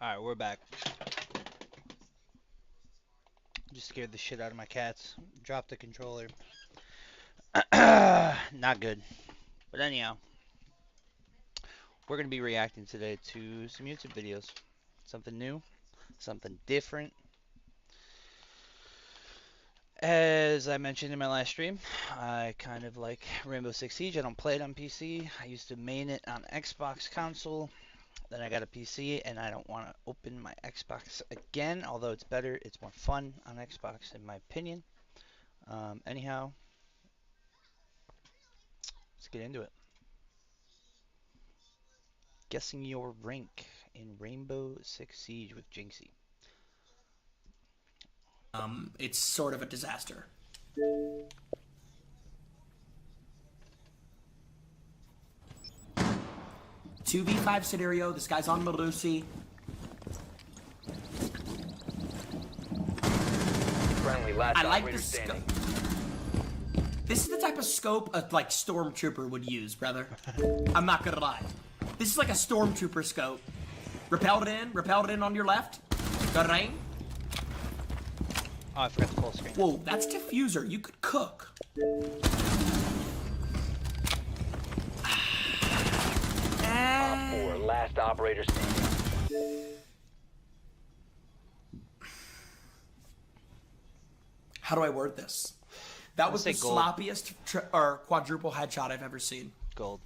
Alright, we're back. Just scared the shit out of my cats. Dropped the controller. Not good. But anyhow, we're going to be reacting today to some YouTube videos. Something new, something different. As I mentioned in my last stream, I kind of like Rainbow Six Siege. I don't play it on PC. I used to main it on Xbox console. Then I got a PC, and I don't want to open my Xbox again. Although it's better, it's more fun on Xbox, in my opinion. Anyhow, let's get into it. Guessing your rank in Rainbow Six Siege with Jinxie. It's sort of a disaster. 2v5 scenario. This guy's on Melusi. Friendly, last I like operator the standing. This is the type of scope a like stormtrooper would use, brother. I'm not gonna lie. This is like a stormtrooper scope. Repelled it in on your left. Got rain. Oh, I forgot the full screen. Whoa, that's diffuser. You could cook. Op 4, last operator standing. How do I word this? That was the say gold. sloppiest or quadruple headshot I've ever seen. Gold.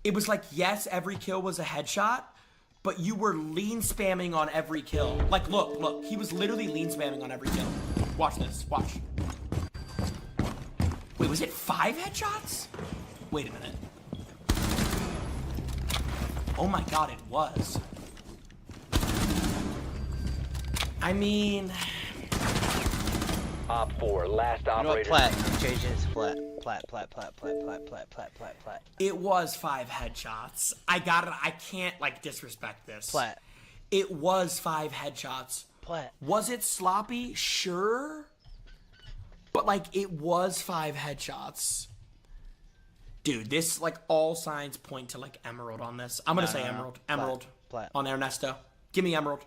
It was like, yes, every kill was a headshot, but you were lean spamming on every kill. Like, look, he was literally lean spamming on every kill. Watch this, watch. Wait, was it 5 headshots? Wait a minute. Oh my god, it was. I mean... Op 4, last You know what? operator Plat. standing. Change it. Plat. It was 5 headshots. I can't, like, disrespect this. Plat. It was 5 headshots. Plat. Was it sloppy? Sure. But, like, it was 5 headshots. Dude, this, like, all signs point to, like, Emerald on this. I'm gonna say Emerald. Plat. Emerald. Plat. On Ernesto. Give me Emerald.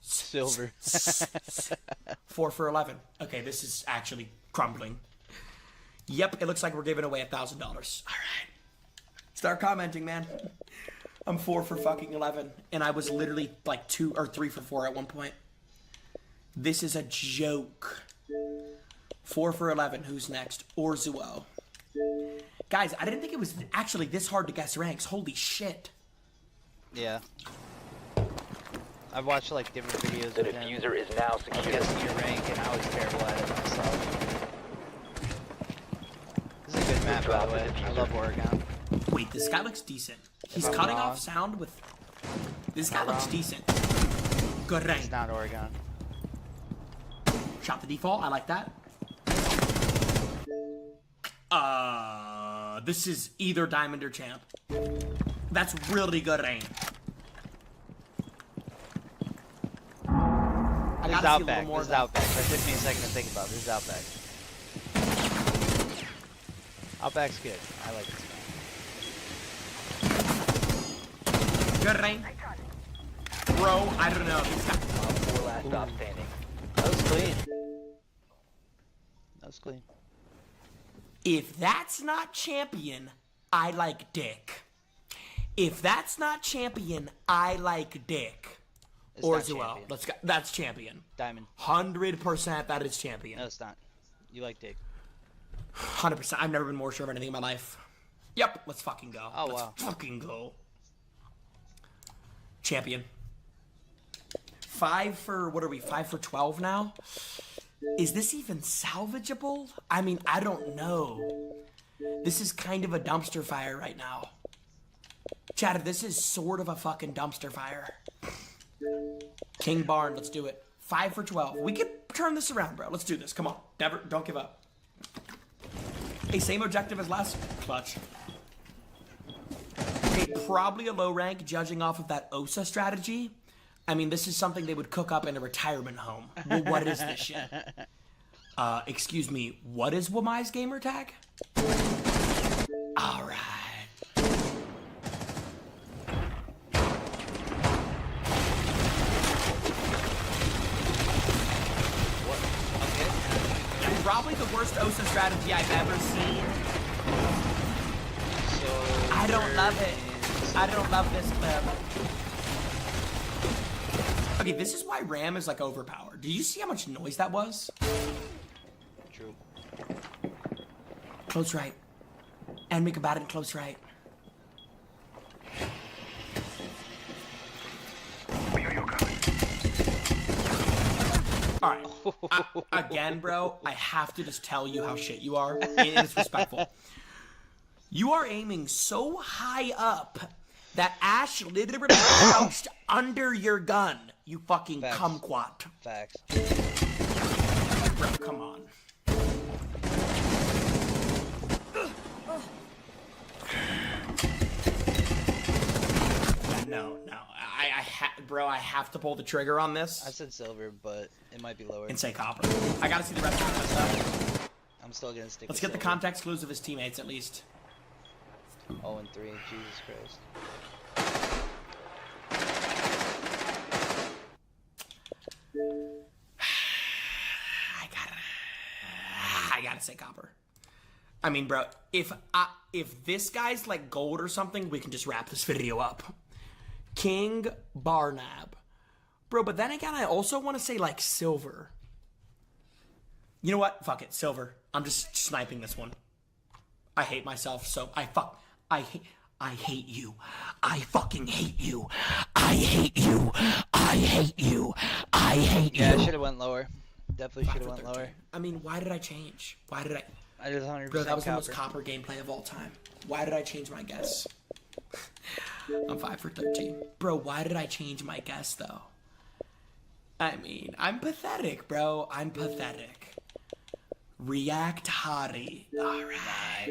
Silver. 4 for 11. Okay, this is actually crumbling. Yep, it looks like we're giving away $1,000. All right. Start commenting, man. I'm 4 for fucking 11. And I was literally like 2 or 3 for 4 at one point. This is a joke. 4 for 11. Who's next? Orzuo. Guys, I didn't think it was actually this hard to guess ranks. Holy shit. Yeah. I've watched like different videos The of him diffuser is now secured. guessing your rank, and I was terrible at it myself. This is a good map, by Drop the the way. I diffuser. love Oregon. Wait, this guy looks decent. He's I'm cutting wrong- off sound with... This If guy I'm looks wrong- decent. Good rank. It's not Oregon. Shot the default. I like that. This is either Diamond or Champ. That's really good aim. I This is gotta see a little Outback. more This is of that. Outback. That took me a second to think about. This is Outback. Outback's good. I like this guy. Good aim. Bro, I don't know. This guy... Op 4, last stop standing. That was clean. That was clean. If that's not champion, I like dick. If that's not champion, I like dick. It's Or not Zuel. champion. Let's go. That's champion. Diamond. 100% that is champion. No, it's not. You like Dick. 100%. I've never been more sure of anything in my life. Yep. Let's fucking go. Oh, Let's wow. fucking go. Champion. 5 for, what are we, 5 for 12 now? Is this even salvageable? I mean, I don't know. This is kind of a dumpster fire right now. Chad, this is sort of a fucking dumpster fire. King Barn, let's do it. 5 for 12. We can turn this around, bro. Let's do this. Come on. Never, don't give up. Hey, same objective as last clutch. Okay, probably a low rank judging off of that OSA strategy. I mean, this is something they would cook up in a retirement home. Well, what is this shit? Excuse me, what is Wamai's gamer tag? All right. probably the worst OSA strategy I've ever seen. So I don't love it. I don't love this clip. Okay, this is why RAM is like overpowered. Did you see how much noise that was? True. Close right. And we can bat it close right. Alright. Again, bro, I have to just tell you how shit you are. And it's respectful. You are aiming so high up that Ash literally crouched under your gun. You fucking Facts. kumquat. Facts. Bro, come on. No. Bro, I have to pull the trigger on this. I said silver, but it might be lower. And say copper. I gotta see the rest of my stuff. I'm still gonna stick. Let's with get the silver. context clues of his teammates at least. 0 and 3. Jesus Christ. I gotta say copper. I mean, bro, if this guy's like gold or something, we can just wrap this video up. King Barnab. Bro, but then again, I also want to say like silver. You know what? Fuck it, silver. I'm just sniping this one. I hate myself, so I hate you. I fucking hate you. I hate you. I hate you. I hate you. Yeah, I should have went lower. Definitely should have 5 went for 13. lower. I mean, why did I change? Why did I? I did 100% Bro, that was the copper. most copper gameplay of all time. Why did I change my guess? I'm 5 for 13. Bro, why did I change my guess, though? I mean, I'm pathetic, bro. I'm pathetic. React Hari. Alright.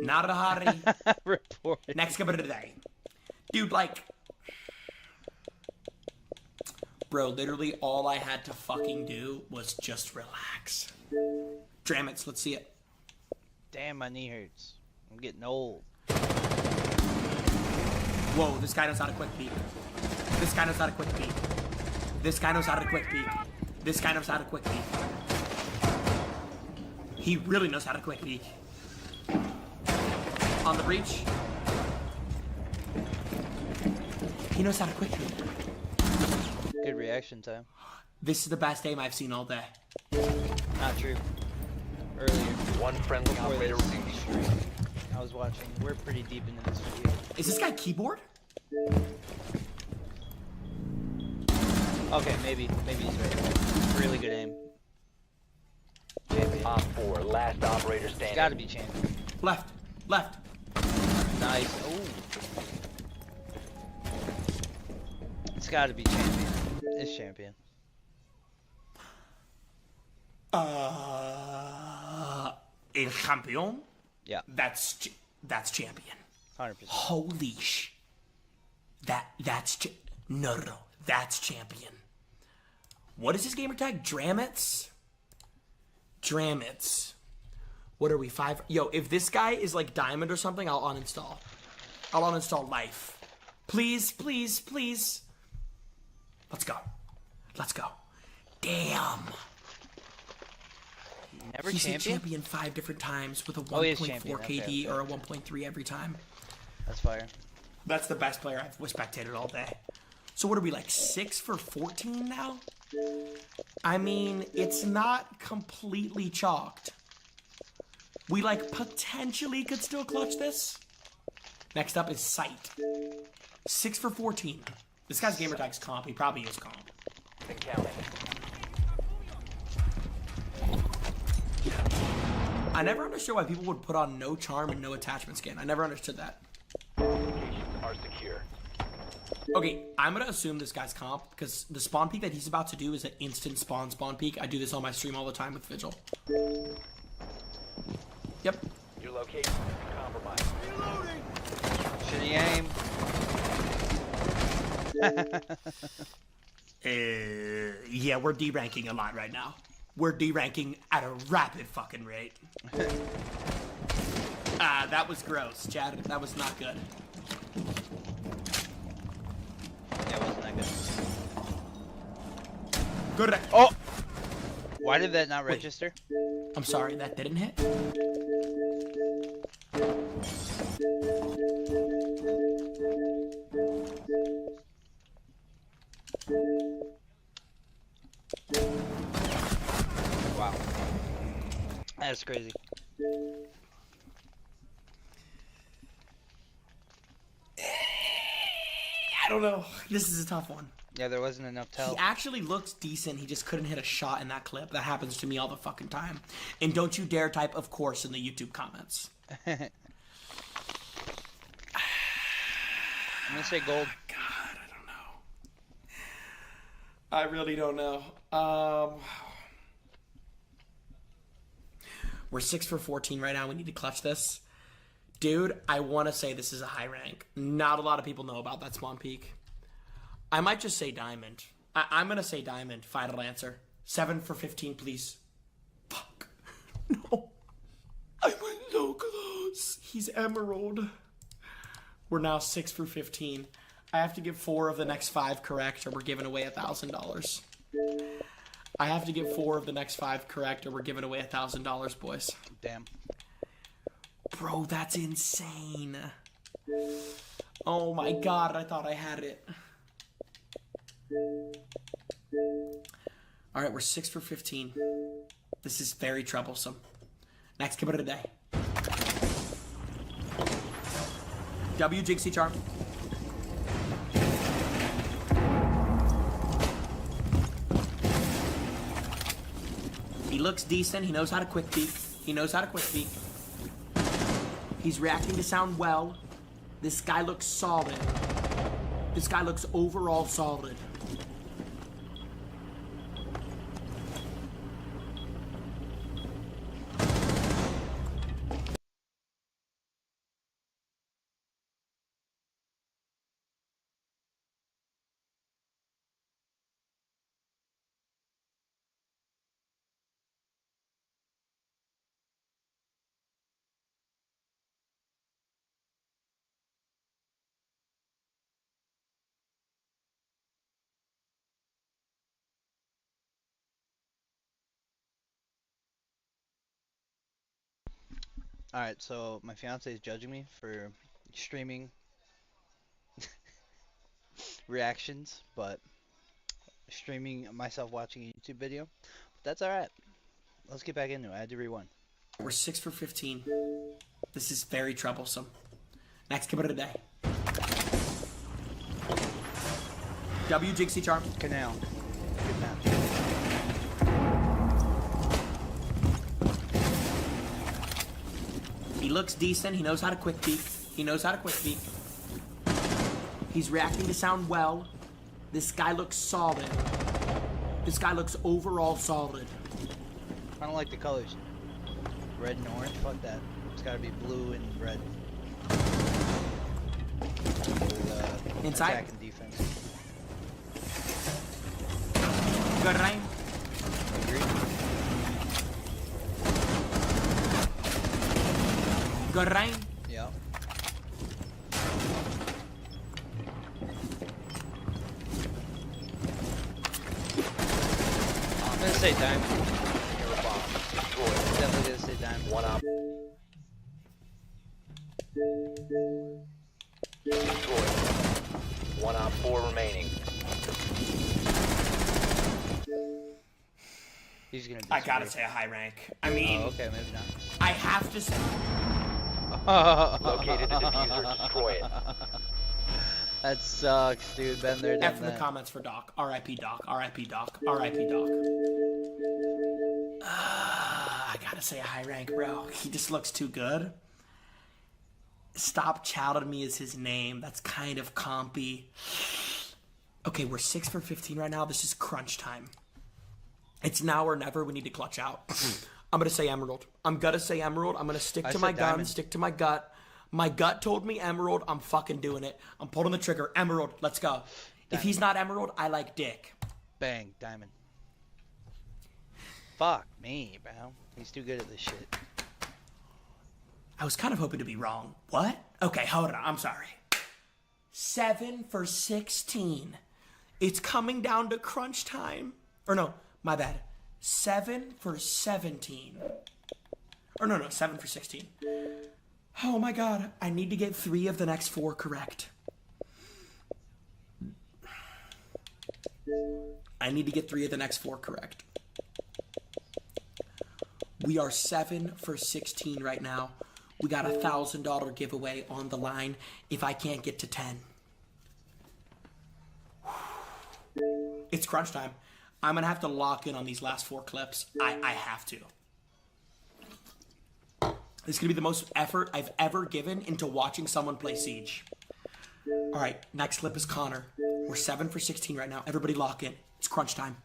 Not a Hari. Report. Next cover today. Dude, like... Bro, literally all I had to fucking do was just relax. Dramits, let's see it. Damn, my knee hurts. I'm getting old. Whoa, this guy knows how to quick peek. This guy knows how to quick peek. This guy knows how to quick peek. This guy knows how to quick peek. He really knows how to quick peek. On the breach. He knows how to quick peek. Good reaction time. This is the best aim I've seen all day. Not true. Earlier. One friendly Before operator this remaining. stream I was watching. We're pretty deep into this video. Is this guy keyboard? Okay, maybe he's right. Really good aim. Champion. Op 4, last operator It's standing. gotta be champion. Left. Left. Nice. Ooh. It's gotta be champion. It's champion. El Campeón? Yeah. That's champion. 100%. Holy sh... That's champion. What is his gamer tag? Dramits? Dramits. What are we, 5? Yo, if this guy is like diamond or something, I'll uninstall. I'll uninstall life. Please, please, please. Let's go. Let's go. Damn. Never He's a champion? champion 5 different times with a Oh, he is 1.4 champion. KD Okay, or a 1.3 every time. That's fire. That's the best player I've spectated all day. So what are we, like 6 for 14 now? I mean, it's not completely chalked. We like potentially could still clutch this. Next up is Sight. 6 for 14. This guy's gamer tag's comp. He probably is comp. And counting. I never understood why people would put on no charm and no attachment skin. I never understood that. Locations are secure. Okay, I'm gonna assume this guy's comp because the spawn peek that he's about to do is an instant spawn peek. I do this on my stream all the time with Vigil. Yep. Your location is compromised. Shitty aim. Yeah, we're D-ranking a lot right now. We're D-ranking at a rapid fucking rate. That was gross, Chad. That was not good. Yeah, it wasn't that good. Good. Oh! Why did that not Wait. register? I'm sorry, that didn't hit. Wow. That's crazy. I don't know. This is a tough one. Yeah, there wasn't enough He tell. actually looks decent. He just couldn't hit a shot in that clip. That happens to me all the fucking time. And don't you dare type "of course" in the YouTube comments. I'm gonna say gold. God, I don't know. I really don't know. We're 6 for 14 right now. We need to clutch this. Dude, I want to say this is a high rank. Not a lot of people know about that spawn peak. I might just say diamond. I'm going to say diamond. Final answer. 7 for 15, please. Fuck. No. I went so close. He's emerald. We're now 6 for 15. I have to get 4 of the next 5 correct, or we're giving away $1,000. I have to get 4 of the next 5 correct, or we're giving away $1,000, boys. Damn. Bro, that's insane. Oh my god, I thought I had it. Alright, we're 6 for 15. This is very troublesome. Next kibber of the day. W Jinxie Charm. He looks decent. He knows how to quick peek. He's reacting to sound well. This guy looks solid. This guy looks overall solid. Alright, so my fiance is judging me for streaming reactions, but streaming myself watching a YouTube video. But that's alright. Let's get back into it. I had to rewind. We're 6 for 15. This is very troublesome. Next kibber of the day. W Jinxie Charm. Canal. Good match. He looks decent. He knows how to quick peek. He's reacting to sound well. This guy looks solid. This guy looks overall solid. I don't like the colors. Red and orange. Fuck that. It's gotta be blue and red. For, Inside? attack and defense. Good rain. Agreed. Good rain. Yeah. I'm gonna say diamond. Secure a bomb. Destroy it. Definitely gonna say diamond. One op. Destroy it. One op 4 remaining. He's gonna. I gotta disagree. say a high rank. I mean, Oh, okay, maybe not. I have to say. Located the diffuser. Destroy it. That sucks, dude. Been there, done F in the that. comments for Doc. R.I.P. Doc. R.I.P. Doc. R.I.P. Doc. I gotta say a high rank, bro. He just looks too good. Stop Chowding Me is his name. That's kind of compy. Okay, we're 6 for 15 right now. This is crunch time. It's now or never. We need to clutch out. I'm gonna say emerald. I'm gonna stick I to my said gun, diamond. stick to my gut. My gut told me emerald. I'm fucking doing it. I'm pulling the trigger. Emerald. Let's go. If he's not emerald, I like dick. Bang, diamond. Fuck me, bro. He's too good at this shit. I was kind of hoping to be wrong. What? Okay, hold on. I'm sorry. 7 for 16. It's coming down to crunch time. Or no, my bad. 7 for 17. Or no, 7 for 16. Oh my god, I need to get 3 of the next 4 correct. I need to get 3 of the next 4 correct. We are 7 for 16 right now. We got a $1,000 giveaway on the line if I can't get to 10. It's crunch time. I'm going to have to lock in on these last 4 clips. I have to. This is going to be the most effort I've ever given into watching someone play Siege. All right, next clip is Connor. We're 7 for 16 right now. Everybody lock in. It's crunch time.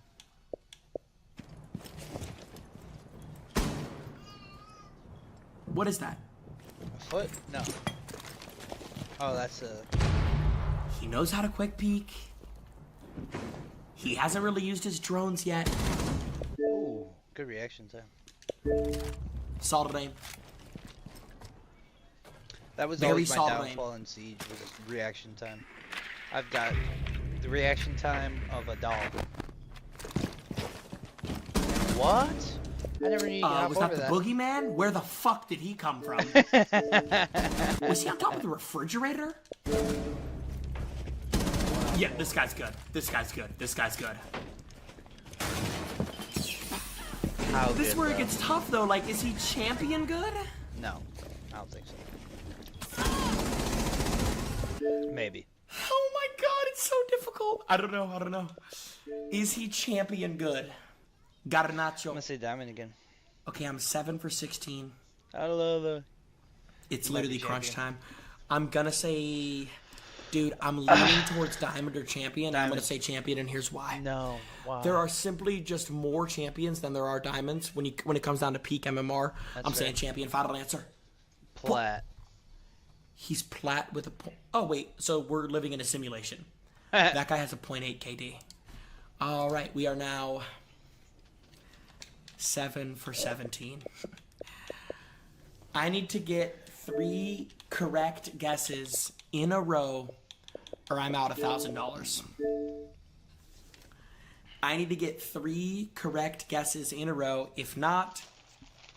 What is that? A foot? No. Oh, that's a... He knows how to quick peek. He hasn't really used his drones yet. Ooh, good reaction time. Solid aim. That was Very always my solid downfall in Siege, was reaction time. I've got the reaction time of a dog. What? I never knew you could hop was over that the boogeyman? Where the fuck did he come from? Was he on top of the refrigerator? Yeah, this guy's good. This guy's good. This guy's good. How This is good, where it though? gets tough, though. Like, is he champion good? No, I don't think so. Maybe. Oh my god, it's so difficult. I don't know. Is he champion good? I'm Garnacho. gonna say diamond again. Okay, I'm 7 for 16. I love it. It's You might literally be crunch champion. time. I'm gonna say... Dude, I'm leaning towards diamond or champion. I'm gonna say champion, and here's why. No. Wow. There are simply just more champions than there are diamonds. When it comes down to peak MMR, I'm saying fair. champion. Final answer. Plat. He's plat with a point. Oh wait, so we're living in a simulation. That guy has a 0.8 KD. All right, we are now 7 for 17. I need to get 3 correct guesses in a row, or I'm out $1,000. I need to get 3 correct guesses in a row. If not,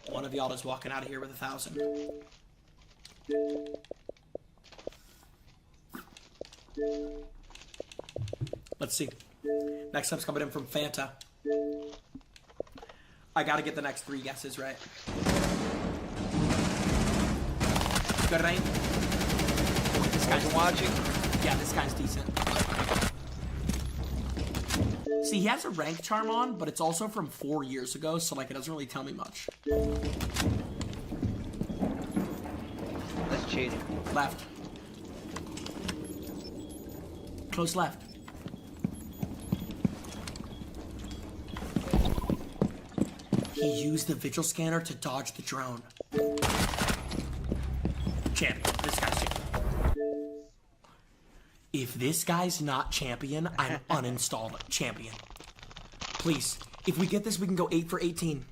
one of y'all is walking out of here with 1,000. Let's see. Next up's coming in from Fanta. I gotta get the next 3 guesses right. Good aim. This guy's watching. Yeah, this guy's decent. See, he has a rank charm on, but it's also from 4 years ago, so like it doesn't really tell me much. That's cheating. Left. Close left. He used the vigil scanner to dodge the drone. Champion. This guy's champion. If this guy's not champion, I'm uninstalled champion. Please. If we get this, we can go 8 for 18.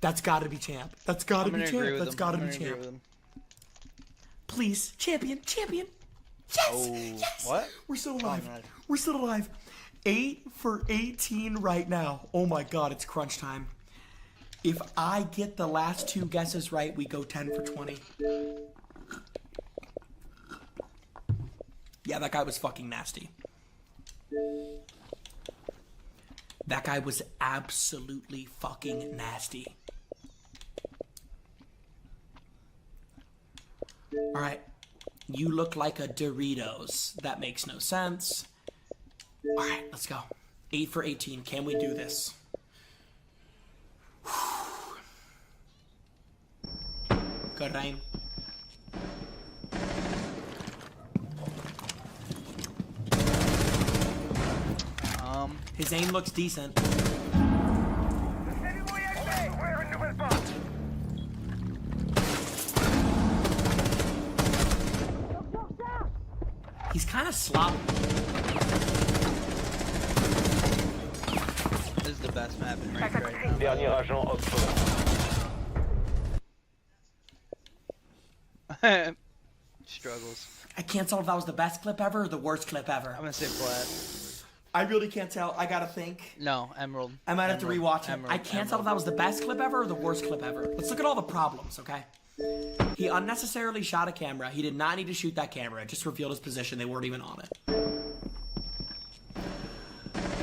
That's gotta be champ. That's gotta be champ. That's gotta be champ. Please. Champion. Champion. Yes! Oh, Yes! what? We're still alive. Oh, man. We're still alive. 8 for 18 right now. Oh my god, it's crunch time. If I get the last 2 guesses right, we go 10 for 20. Yeah, that guy was fucking nasty. That guy was absolutely fucking nasty. Alright. You look like a Doritos. That makes no sense. Alright, let's go. 8 for 18. Can we do this? Good aim. His aim looks decent. He's kind of sloppy. This is the best map in rank right now. Dernier agent obsolete. Struggles. I can't tell if that was the best clip ever or the worst clip ever. I'm gonna say plat. I really can't tell. I gotta think. No, Emerald. I might have to Emerald, rewatch it. Emerald, I can't tell if Emerald. that was the best clip ever or the worst clip ever. Let's look at all the problems, okay? He unnecessarily shot a camera. He did not need to shoot that camera. It just revealed his position. They weren't even on it.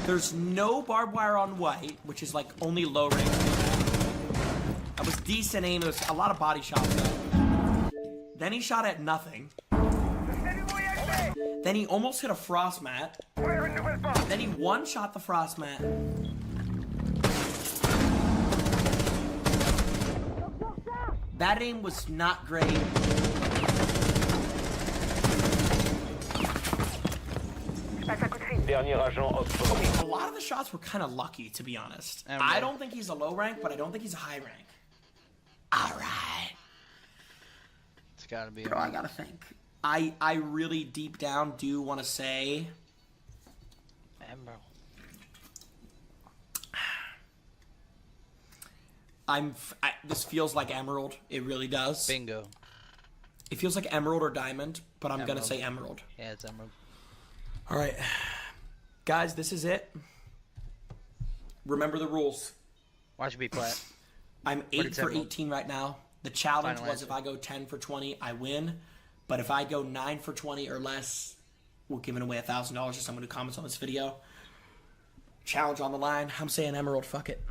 There's no barbed wire on white, which is like only low range. That was decent aim. There was a lot of body shots though. Then he shot at nothing. Then he almost hit a frost mat. Then he one-shot the frost mat. That aim was not great. Dernier agent hostilisé. A lot of the shots were kind of lucky, to be honest. Emerald. I don't think he's a low rank, but I don't think he's a high rank. All right. It's gotta be. Bro, I gotta think. I really deep down do want to say Emerald. this feels like Emerald. It really does. Bingo. It feels like Emerald or Diamond, but I'm gonna Emerald. say Emerald. Yeah, it's Emerald. All right, guys, this is it. Remember the rules. Watch it be flat. I'm did 8 for Emerald? 18 right now. The challenge Final was answer. if I go 10 for 20, I win. But if I go 9 for 20 or less, we're giving away $1,000 to someone who comments on this video. Challenge on the line. I'm saying Emerald. Fuck it.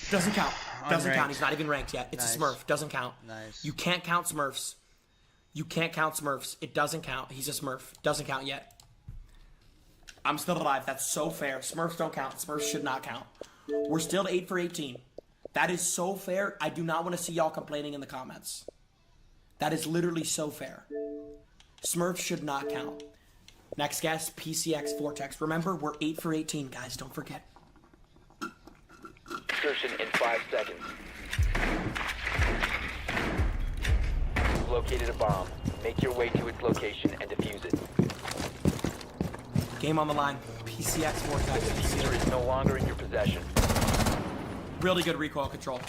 Doesn't count. Doesn't count. Unranked. He's not even ranked yet. It's a Nice. Smurf. Doesn't count. Nice. You can't count Smurfs. You can't count Smurfs. It doesn't count. He's a Smurf. Doesn't count yet. I'm still alive. That's so fair. Smurfs don't count. Smurfs should not count. We're still 8 for 18. That is so fair. I do not want to see y'all complaining in the comments. That is literally so fair. Smurfs should not count. Next guest, PCX Vortex. Remember, we're 8 for 18, guys. Don't forget. Insertion in 5 seconds. You've located a bomb. Make your way to its location and defuse it. Game on the line. PCX Vortex. Diffuser is no longer in your possession. Really good recoil control.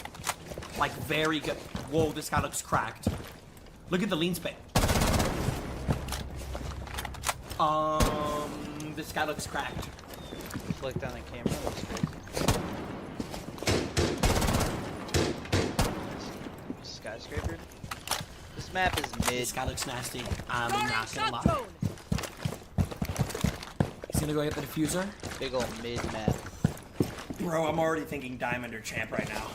Like, very good. Whoa, this guy looks cracked. Look at the lean spin. This guy looks cracked. Flicked on the camera. Looks crazy. Skyscraper. This map is mid. This guy looks nasty. I'm not gonna lie. He's gonna go get the diffuser. Big old mid map. Bro, I'm already thinking Diamond or Champ right now.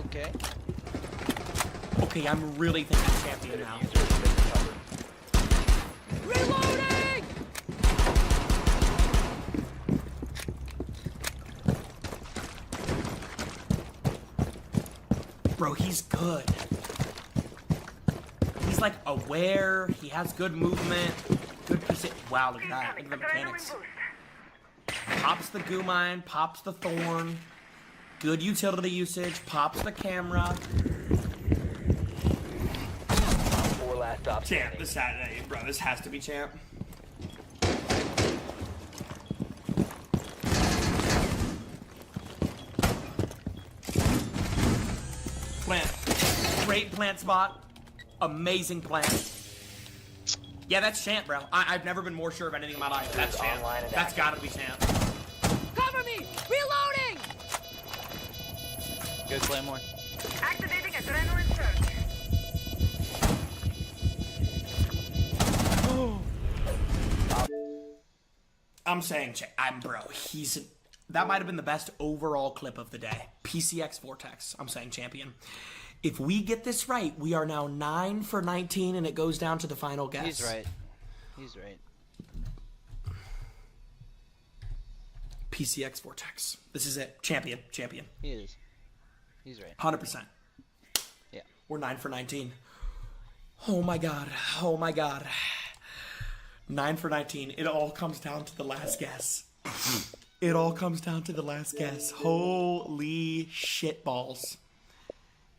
Okay. Okay, I'm really thinking Champion now. Diffuser has been recovered. Reloading! Bro, he's good. He's like aware. He has good movement. Good position. Wow, look at that. Look at the mechanics. Pops the goo mine. Pops the thorn. Good utility usage. Pops the camera. 4 last stop Champ, standing. bro, this has to be Champ. Plant. Great plant spot. Amazing plant. Yeah, that's Champ, bro. I've never been more sure of anything in my life. That's Champ. Online and That's active. gotta be Champ. Cover me! Reloading! Good Claymore. Activating adrenaline surge. I'm saying, bro, that might have been the best overall clip of the day. PCX Vortex, I'm saying champion. If we get this right, we are now 9 for 19, and it goes down to the final guess. He's right. He's right. PCX Vortex. This is it. Champion. He is. He's right. 100%. Yeah. We're 9 for 19. Oh my god. 9 for 19. It all comes down to the last guess. It all comes down to the last guess. Holy shit balls.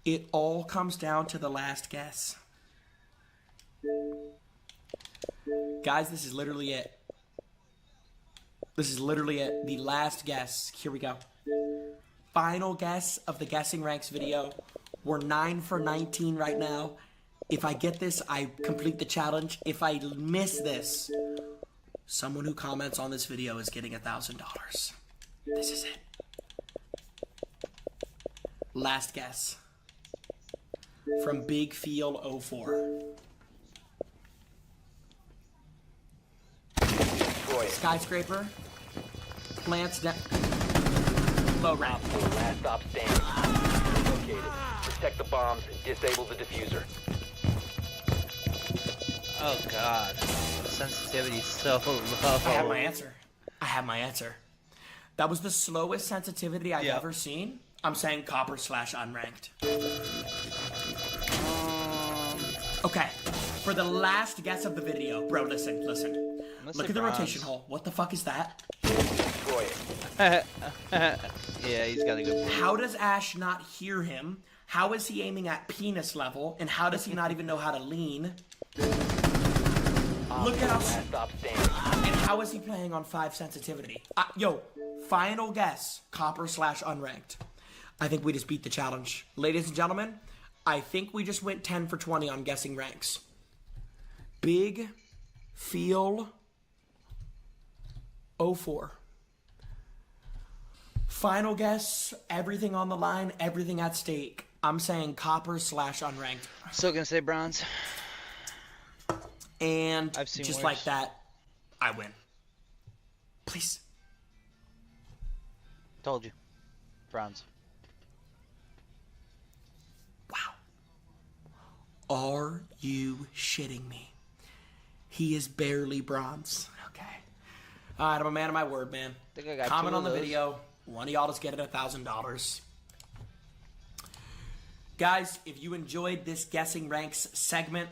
It all comes down to the last guess. Guys, this is literally it. The last guess. Here we go. Final guess of the Guessing Ranks video. We're 9 for 19 right now. If I get this, I complete the challenge. If I miss this, someone who comments on this video is getting $1,000. This is it. Last guess. From Big Feel 04. Destroy it. Skyscraper. Plants down. Low Op ramp. 4, last stop standing. Located. Protect the bombs and disable the diffuser. Oh god. The sensitivity's so low. I have my answer. I have my answer. That was the slowest sensitivity I've Yep. ever seen. I'm saying copper / unranked. Okay. For the last guess of the video, bro, listen. Let's Look say at the bronze. rotation hole. What the fuck is that? Destroy it. Yeah, he's got a good point. How does Ash not hear him? How is he aiming at penis level? And how does he not even know how to lean? Op Look 4, at how. last stop standing. And how is he playing on 5 sensitivity? Yo, final guess, copper / unranked. I think we just beat the challenge. Ladies and gentlemen, I think we just went 10 for 20 on guessing ranks. Big Feel 04. Final guess, everything on the line, everything at stake. I'm saying copper / unranked. Still gonna say bronze. And I've seen just worse. like that, I win. Please. Told you. Bronze. Wow. Are you shitting me? He is barely bronze. Okay. All right, I'm a man of my word, man. Think I got Comment two on the of those. video. One of y'all just get it $1,000. Guys, if you enjoyed this Guessing Ranks segment,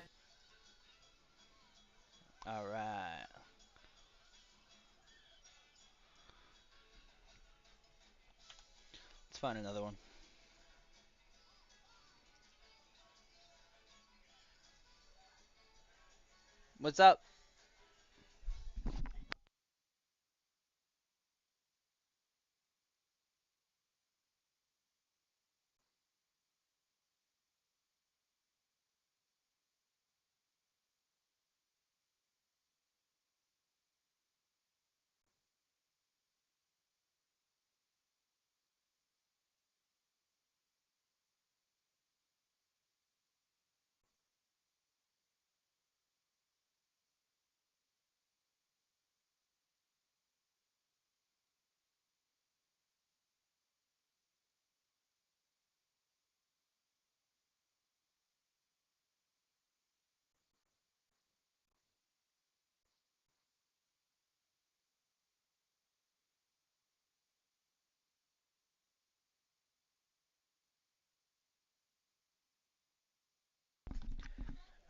Alright. Let's find another one. What's up?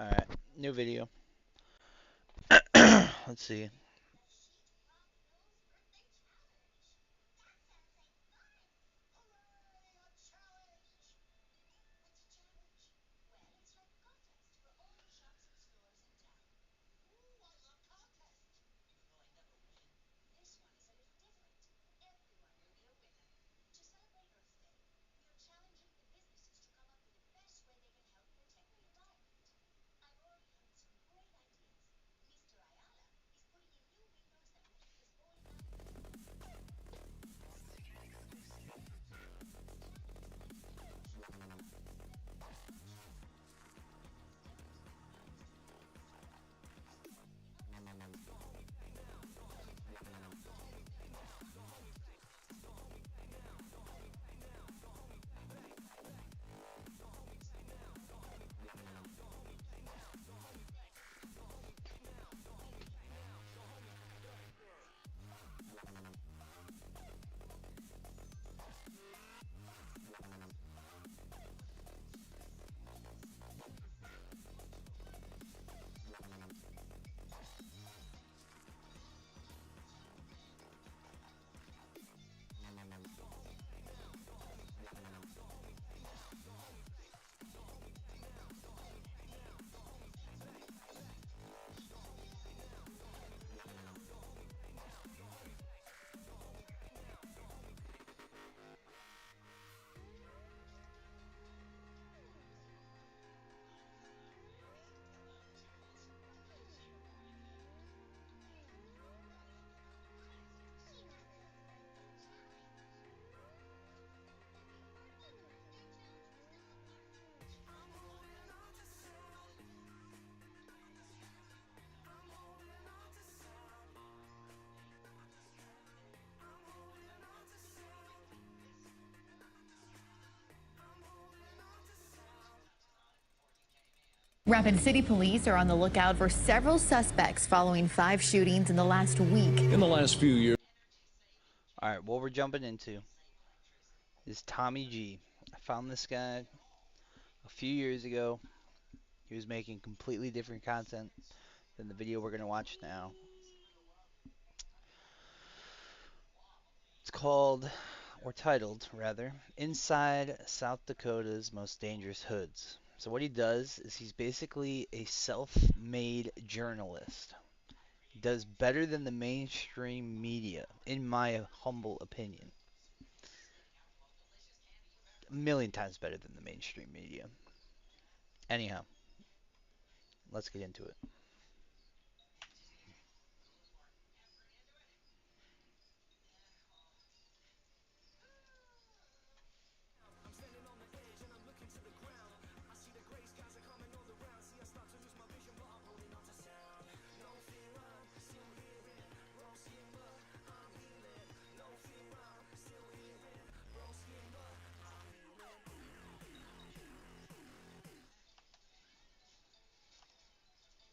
Alright. New video. Let's see. Rapid City police are on the lookout for several suspects following 5 shootings in the last week. In the last few years. All right, what we're jumping into is Tommy G. I found this guy a few years ago. He was making completely different content than the video we're going to watch now. It's called, or titled rather, Inside South Dakota's Most Dangerous Hoods. So what he does is he's basically a self-made journalist. He does better than the mainstream media, in my humble opinion. A million times better than the mainstream media. Anyhow, let's get into it.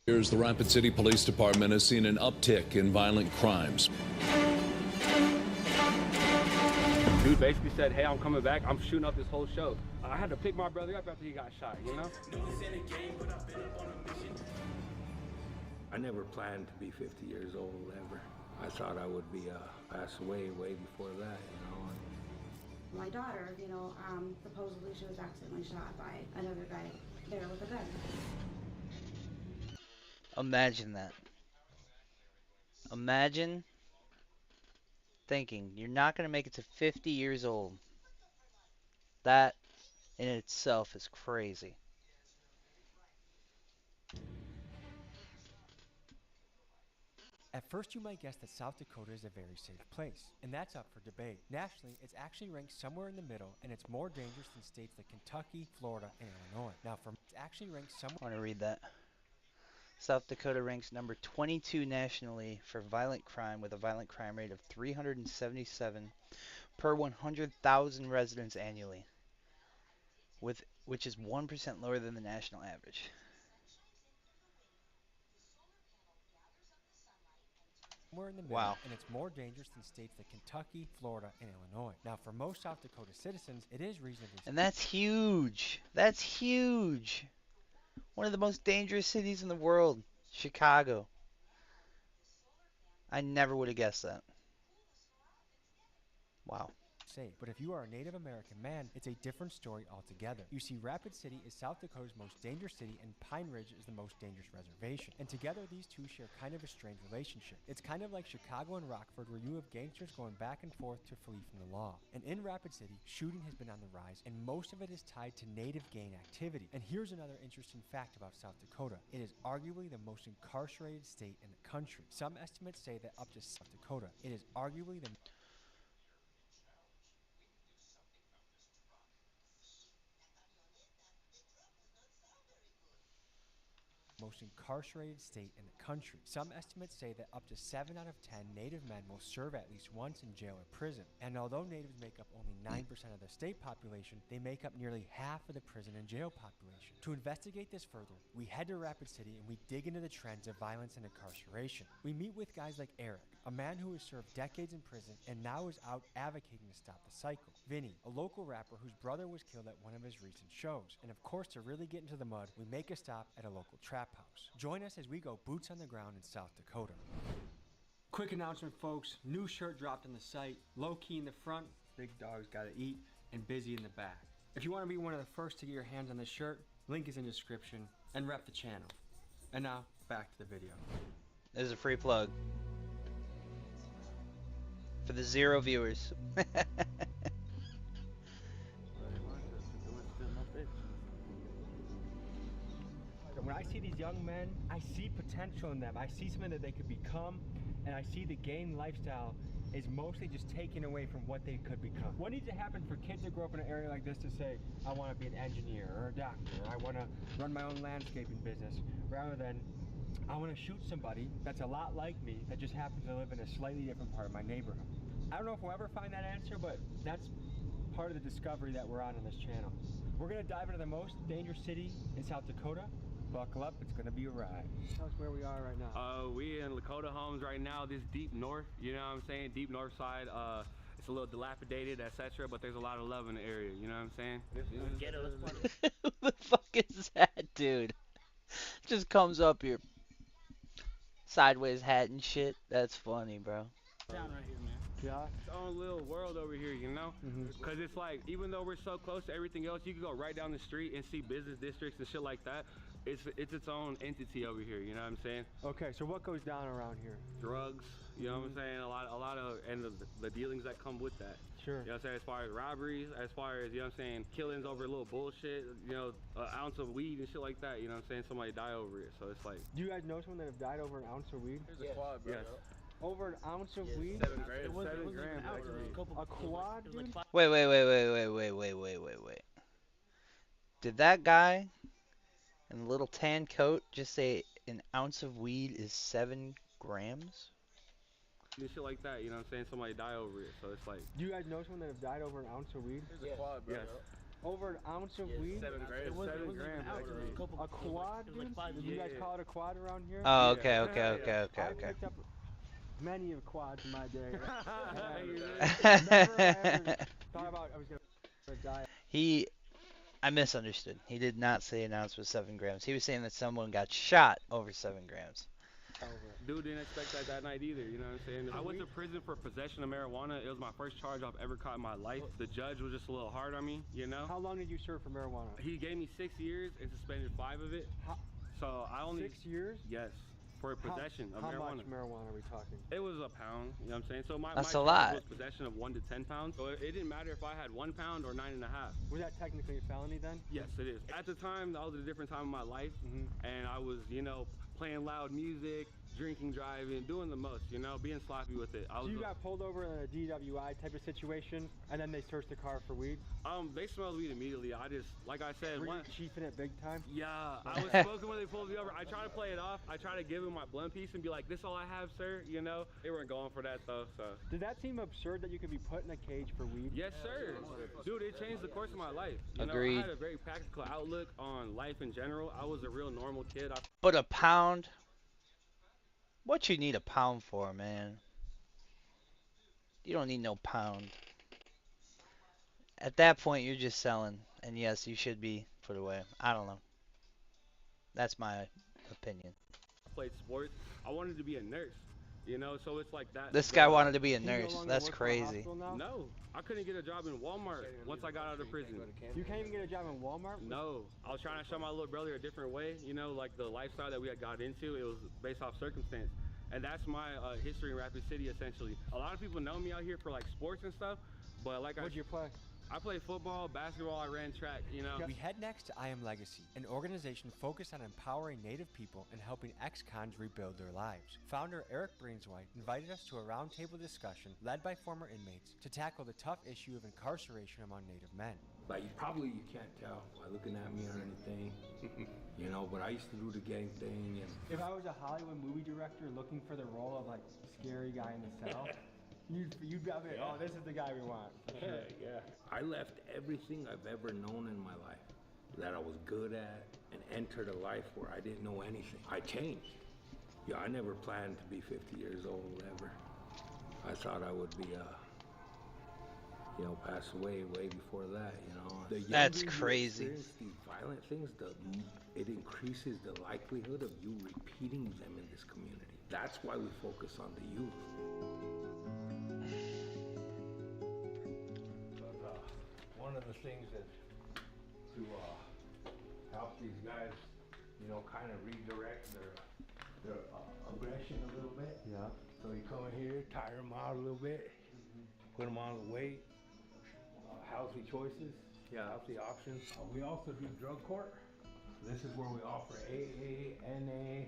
Here's the Rapid City Police Department has seen an uptick in violent crimes. Dude basically said, hey, I'm coming back. I'm shooting up this whole show. I had to pick my brother up after he got shot, you know? I never planned to be 50 years old, ever. I thought I would be passed away way before that, you know. My daughter, supposedly she was accidentally shot by another guy there with a gun. Imagine that. Imagine thinking you're not going to make it to 50 years old. That in itself is crazy. At first, you might guess that South Dakota is a very safe place, and that's up for debate. Nationally, it's actually ranked somewhere in the middle, and it's more dangerous than states like Kentucky, Florida, and Illinois. Now, it's actually ranked somewhere. I want to read that. South Dakota ranks number 22 nationally for violent crime with a violent crime rate of 377 per 100,000 residents annually, which is 1% lower than the national average. Somewhere in the middle, Wow. and it's more dangerous than states like Kentucky, Florida, and Illinois. Now, for most South Dakota citizens, it is reasonably. And that's huge. That's huge. One of the most dangerous cities in the world, Chicago. I never would have guessed that. Wow. Safe. But if you are a Native American man, it's a different story altogether. You see, Rapid City is South Dakota's most dangerous city, and Pine Ridge is the most dangerous reservation. And together, these two share kind of a strange relationship. It's kind of like Chicago and Rockford, where you have gangsters going back and forth to flee from the law. And in Rapid City, shooting has been on the rise, and most of it is tied to Native gang activity. And here's another interesting fact about South Dakota. It is arguably the most incarcerated state in the country. Some estimates say that up to South Dakota, it is arguably the most incarcerated state in the country. Some estimates say that up to 7 out of 10 Native men will serve at least once in jail or prison. And although Natives make up only 9% of the state population, they make up nearly half of the prison and jail population. To investigate this further, we head to Rapid City and we dig into the trends of violence and incarceration. We meet with guys like Eric, a man who has served decades in prison and now is out advocating to stop the cycle. Vinny, a local rapper whose brother was killed at one of his recent shows. And of course, to really get into the mud, we make a stop at a local trap house. Join us as we go boots on the ground in South Dakota. Quick announcement, folks. New shirt dropped on the site. Low key in the front, big dogs gotta eat, and busy in the back. If you want to be one of the first to get your hands on this shirt, link is in the description, and rep the channel. And now, back to the video. There's a free plug. For the 0 viewers. When I see these young men, I see potential in them. I see something that they could become, and I see the game lifestyle is mostly just taken away from what they could become. What needs to happen for kids that grow up in an area like this to say, I want to be an engineer or a doctor, or I want to run my own landscaping business, rather than I want to shoot somebody that's a lot like me that just happens to live in a slightly different part of my neighborhood. I don't know if we'll ever find that answer, but that's part of the discovery that we're on this channel. We're going to dive into the most dangerous city in South Dakota, Buckle up, it's gonna be a ride. Tell us where we are right now. We in Lakota Homes right now, this deep north, you know what I'm saying? Deep north side. It's a little dilapidated, etc., but there's a lot of love in the area, you know what I'm saying? Who the fuck is that dude? Just comes up here, sideways hat and shit. That's funny, bro. Town right here, man. Yeah. It's our own little world over here, you know? Because it's like, even though we're so close to everything else, you can go right down the street and see business districts and shit like that. It's its own entity over here, you know what I'm saying? Okay, so what goes down around here? Drugs, you know what I'm saying? A lot of, and the dealings that come with that. Sure. You know what I'm saying? As far as robberies, as far as, you know what I'm saying, killings over a little bullshit, you know, an ounce of weed and shit like that, you know what I'm saying? Somebody die over it, so it's like. Do you guys know someone that have died over an ounce of weed? There's a quad, bro. Yes. Over an ounce of weed? 7 grams. 7 grams. A quad, dude? Wait. Did that guy in the little tan coat just say an ounce of weed is 7 grams? And shit like that, you know what I'm saying? Somebody die over it, so it's like. Do you guys know someone that have died over an ounce of weed? There's a quad, bro. Yes. Over an ounce of weed? 7 grams. 7 grams. A quad, dude? Do you guys call it a quad around here? Oh, okay. I picked up many of quads in my day. Thought about I was gonna die. I misunderstood. He did not say an ounce was 7 grams. He was saying that someone got shot over 7 grams. Dude didn't expect that night either, you know what I'm saying? I went to prison for possession of marijuana. It was my first charge I've ever caught in my life. The judge was just a little hard on me, you know? How long did you serve for marijuana? He gave me 6 years and suspended 5 of it. So I only 6 years? Yes, for possession of marijuana. How much marijuana are we talking? It was a pound, you know what I'm saying? So my That's my a lot. was possession of 1 to 10 pounds. So it didn't matter if I had 1 pound or 9.5. Was that technically a felony then? Yes, it is. At the time, that was a different time in my life, and I was, you know, playing loud music, drinking, driving, doing the most, you know, being sloppy with it. So you got pulled over in a DWI type of situation, and then they searched the car for weed? They smelled weed immediately. I just, like I said, Were you chiefing it big time? Yeah, I was smoking when they pulled me over. I try to play it off. I try to give them my blunt piece and be like, this all I have, sir, you know? They weren't going for that, though, so. Did that seem absurd that you could be put in a cage for weed? Yes, sir. Dude, it changed the course of my life. You Agreed. know, I had a very practical outlook on life in general. I was a real normal kid. But a pound? What you need a pound for, man? You don't need no pound. At that point, you're just selling. And yes, you should be put away. I don't know. That's my opinion. I played sports. I wanted to be a nurse, you know, so it's like that. This guy wanted to be a nurse. That's crazy. No, I couldn't get a job in Walmart once I got out of prison. You can't even get a job in Walmart? No, I was trying to show my little brother a different way, you know, like the lifestyle that we had got into. It was based off circumstance. And that's my history in Rapid City, essentially. A lot of people know me out here for, like, sports and stuff, but like What'd you play? I played football, basketball, I ran track, you know. We head next to I Am Legacy, an organization focused on empowering Native people and helping ex-cons rebuild their lives. Founder Eric Brainswhite invited us to a roundtable discussion led by former inmates to tackle the tough issue of incarceration among Native men. Like, you can't tell by looking at me or anything, you know, but I used to do the gang thing. And if I was a Hollywood movie director looking for the role of, like, scary guy in the cell, you'd be like, oh, this is the guy we want. Sure. Yeah. I left everything I've ever known in my life that I was good at and entered a life where I didn't know anything. I changed. Yeah, I never planned to be 50 years old ever. I thought I would be you know, pass away way before that, you know. The That's younger you crazy. experience these violent things, it increases the likelihood of you repeating them in this community. That's why we focus on the youth. One of the things that to help these guys, you know, kind of redirect their aggression a little bit. Yeah. So you come in here, tire them out a little bit, put them on the weight, healthy choices, healthy options. We also do drug court. This is where we offer AA, NA,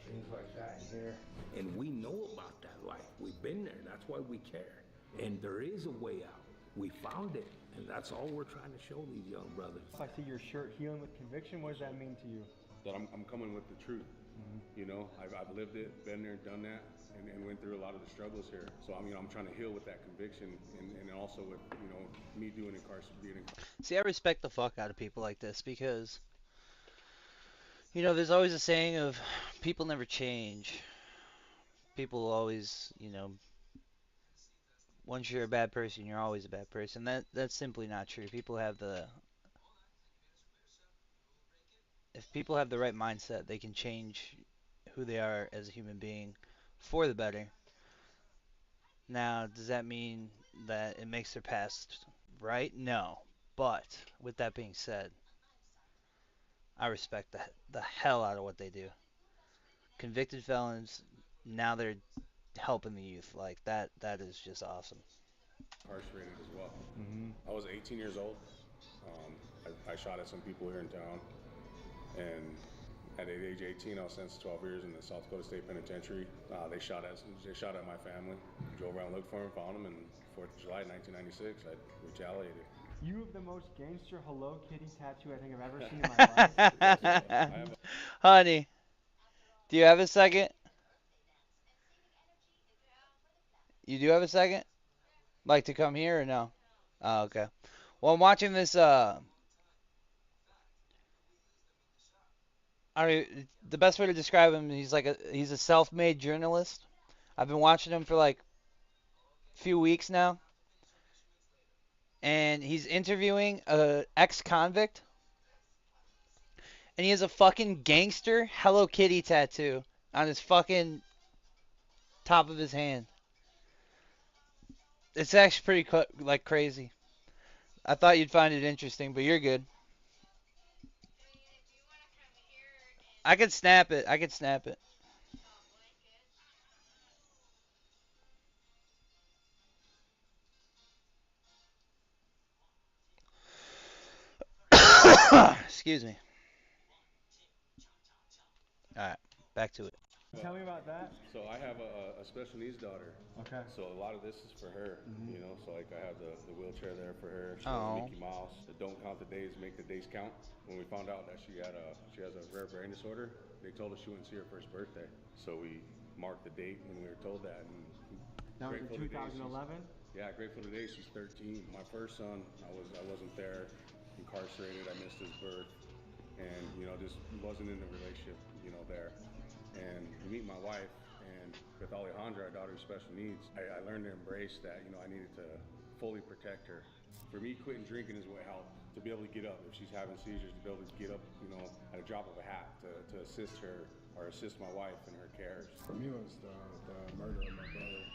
things like that in here. And we know about that life. We've been there. That's why we care. And there is a way out. We found it. And that's all we're trying to show these young brothers. If I see your shirt, Healing with Conviction, what does that mean to you? That I'm coming with the truth. You know, I've lived it, been there, done that, and went through a lot of the struggles here. So I mean, I'm trying to heal with that conviction, and also with, you know, me being incarcerated. See, I respect the fuck out of people like this because You know, there's always a saying of people never change. People always, once you're a bad person, you're always a bad person. That's simply not true. People have the if people have the right mindset, they can change who they are as a human being for the better. Now, does that mean that it makes their past right? No. But with that being said, I respect the hell out of what they do. Convicted felons, now they're helping the youth. Like that is just awesome. Incarcerated as well. I was 18 years old. I shot at some people here in town, and at age 18, I was sentenced to 12 years in the South Dakota State Penitentiary. They shot at my family. Drove around, looked for him, found him, and 4th of July 1996, I retaliated. You have the most gangster Hello Kitty tattoo I think I've ever seen in my life. Honey, do you have a second? You do have a second? Like to come here or no? Oh, okay. Well, I'm watching this. I mean, the best way to describe him, he's a self-made journalist. I've been watching him for like a few weeks now, and he's interviewing a ex-convict, and he has a fucking gangster Hello Kitty tattoo on his fucking top of his hand. It's actually pretty like crazy. I thought you'd find it interesting, but you're good. I could snap it. I could snap it. Excuse me. All right, back to it. Tell me about that. So I have a special needs daughter. Okay. So a lot of this is for her, you know. So like I have the wheelchair there for her. She Oh. has Mickey Mouse. The don't count the days, make the days count. When we found out that she has a rare brain disorder, they told us she wouldn't see her first birthday. So we marked the date when we were told that. And That was in 2011. yeah, grateful today. She's 13. My first son, I wasn't there, incarcerated. I missed his birth, and just wasn't in the relationship, there. And to meet my wife, and with Alejandra, our daughter with special needs, I learned to embrace that, I needed to fully protect her. For me, quitting drinking is what helped, to be able to get up. If she's having seizures, to be able to get up, at a drop of a hat, to assist her or assist my wife in her cares. For me, it was the murder of my brother.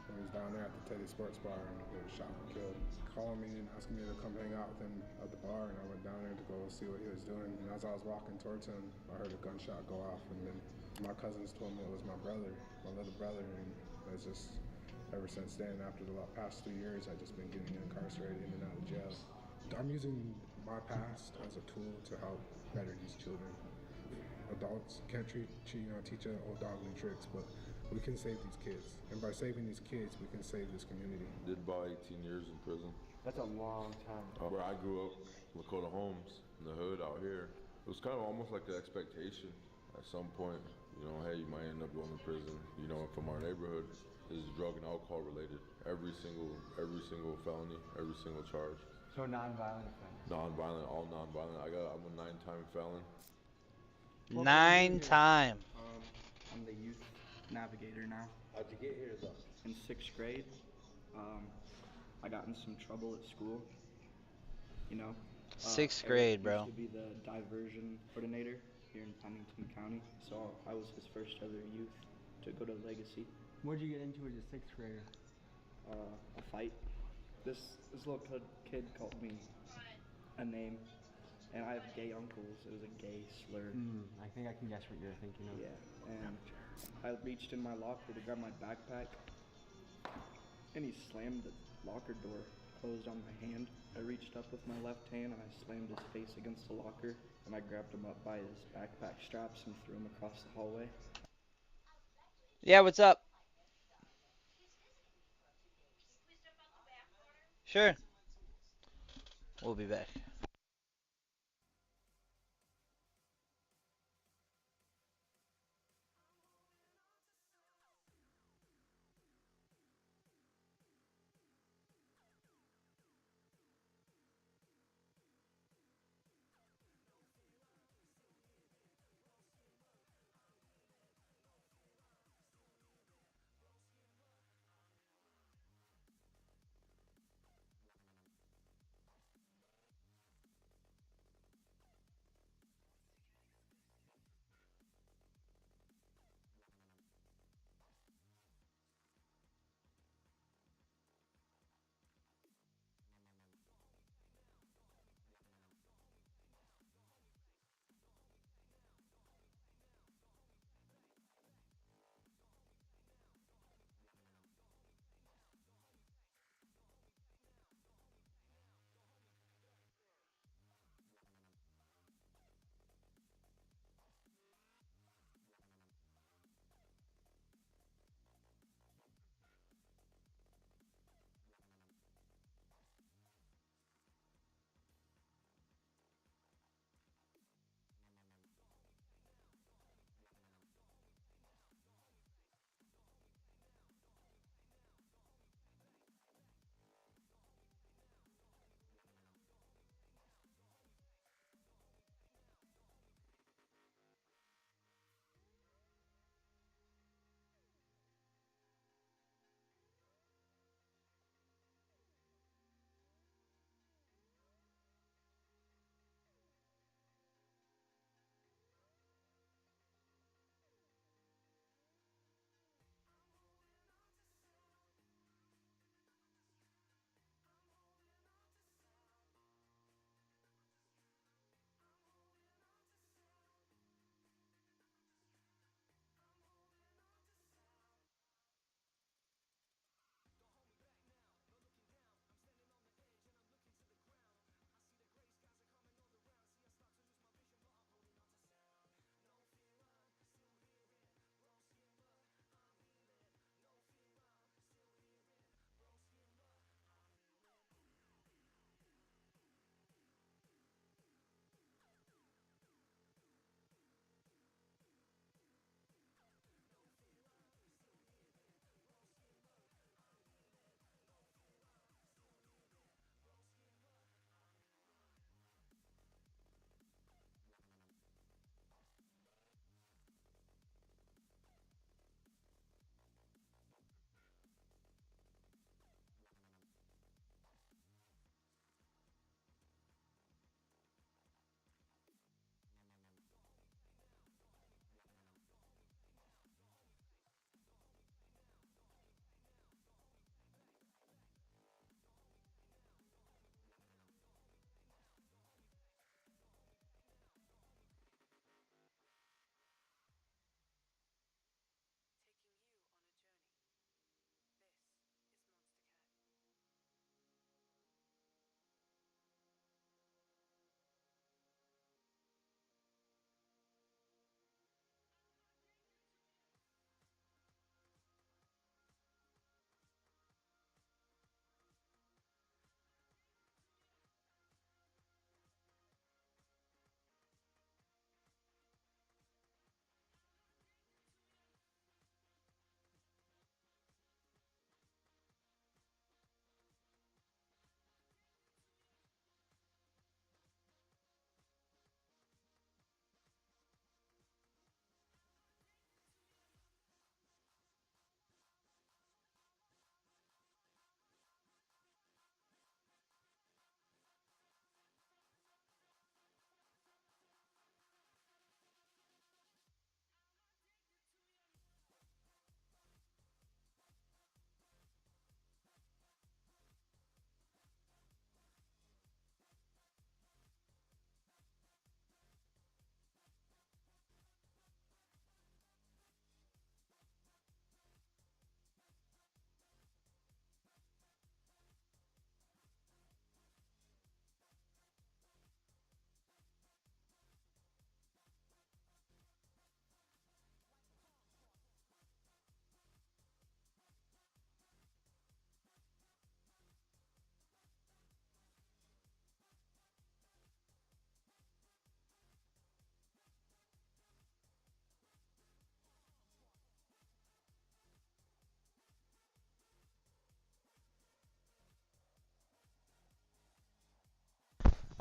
He was down there at the Teddy Sports Bar and he was shot and killed. Calling me and asking me to come hang out with him at the bar, and I went down there to go see what he was doing. And as I was walking towards him, I heard a gunshot go off, and then my cousins told me it was my brother, my little brother, and it's just ever since then, after the past 2 years, I've just been getting incarcerated in and out of jail. I'm using my past as a tool to help better these children. Adults can't teach an old dog new tricks, but we can save these kids. And by saving these kids, we can save this community. Did about 18 years in prison. That's a long time. Where I grew up, Lakota Homes, in the hood out here, it was kind of almost like an expectation at some point. Hey, you might end up going to prison. From our neighborhood, is drug and alcohol related. Every single felony, every single charge. So non-violent offense. Non-violent, all non-violent. I'm a 9-time felon. 9-time. I'm the youth navigator now. How'd you get here though? In 6th grade, I got in some trouble at school. 6th grade, bro. I used to be the diversion coordinator here in Pennington County, so I was his first ever youth to go to Legacy. What'd you get into as a 6th grader? A fight. This little kid called me a name, and I have gay uncles. It was a gay slur. I think I can guess what you're thinking of. Yeah, and I reached in my locker to grab my backpack, and he slammed the locker door closed on my hand. I reached up with my left hand and I slammed his face against the locker, and I grabbed him up by his backpack straps and threw him across the hallway. Yeah, what's up? Sure. We'll be back.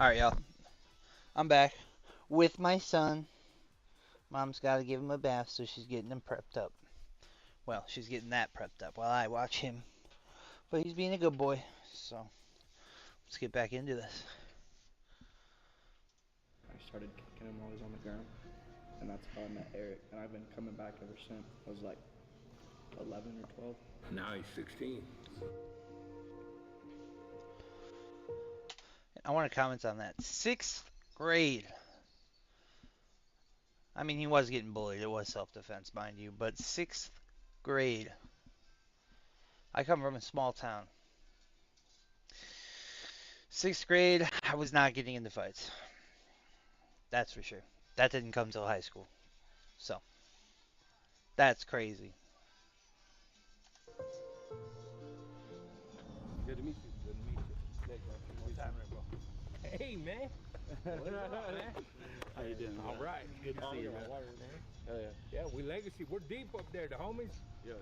All right, y'all. I'm back with my son. Mom's got to give him a bath, so she's getting him prepped up. Well, she's getting that prepped up while I watch him. But he's being a good boy, so let's get back into this. I started kicking him while he was on the ground, and that's how I met Eric. And I've been coming back ever since. I was like 11 or 12. Now he's 16. I want to comment on that. 6th grade. I mean, he was getting bullied. It was self-defense, mind you. But 6th grade. I come from a small town. 6th grade, I was not getting into fights. That's for sure. That didn't come till high school. So, that's crazy. Good to meet you. Good to meet you. One time, bro. Hey, man. What's up, man? How you doing? All right. Good to see you, man. Hell yeah. Yeah, we legacy. We're deep up there, the homies. Yeah,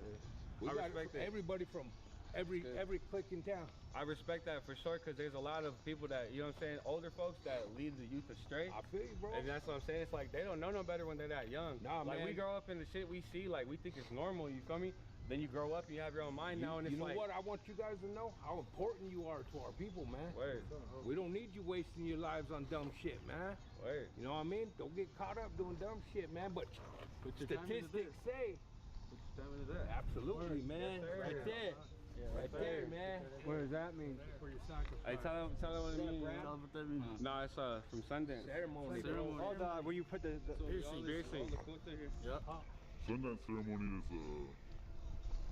We I got respect it. everybody from every clique in town. I respect that for sure, because there's a lot of people that, you know what I'm saying, older folks that lead the youth astray. I feel you, bro. And that's what I'm saying. It's like they don't know no better when they're that young. Nah, like, man. we grow up in the shit we see, like, we think it's normal, you feel me? Then you grow up and you have your own mind now, and it's you know like... what? I want you guys to know how important you are to our people, man. Word. We don't need you wasting your lives on dumb shit, man. Word. You know what I mean? Don't get caught up doing dumb shit, man. But statistics say... Absolutely, man. Yes, right there. Yeah, right there, man. What does that mean? For your sacrifice. Hey, tell them what it means. Tell them what that means. No, it's from Sundance. Ceremony. Oh, when you put the beer sing. Yep. Sundance ceremony is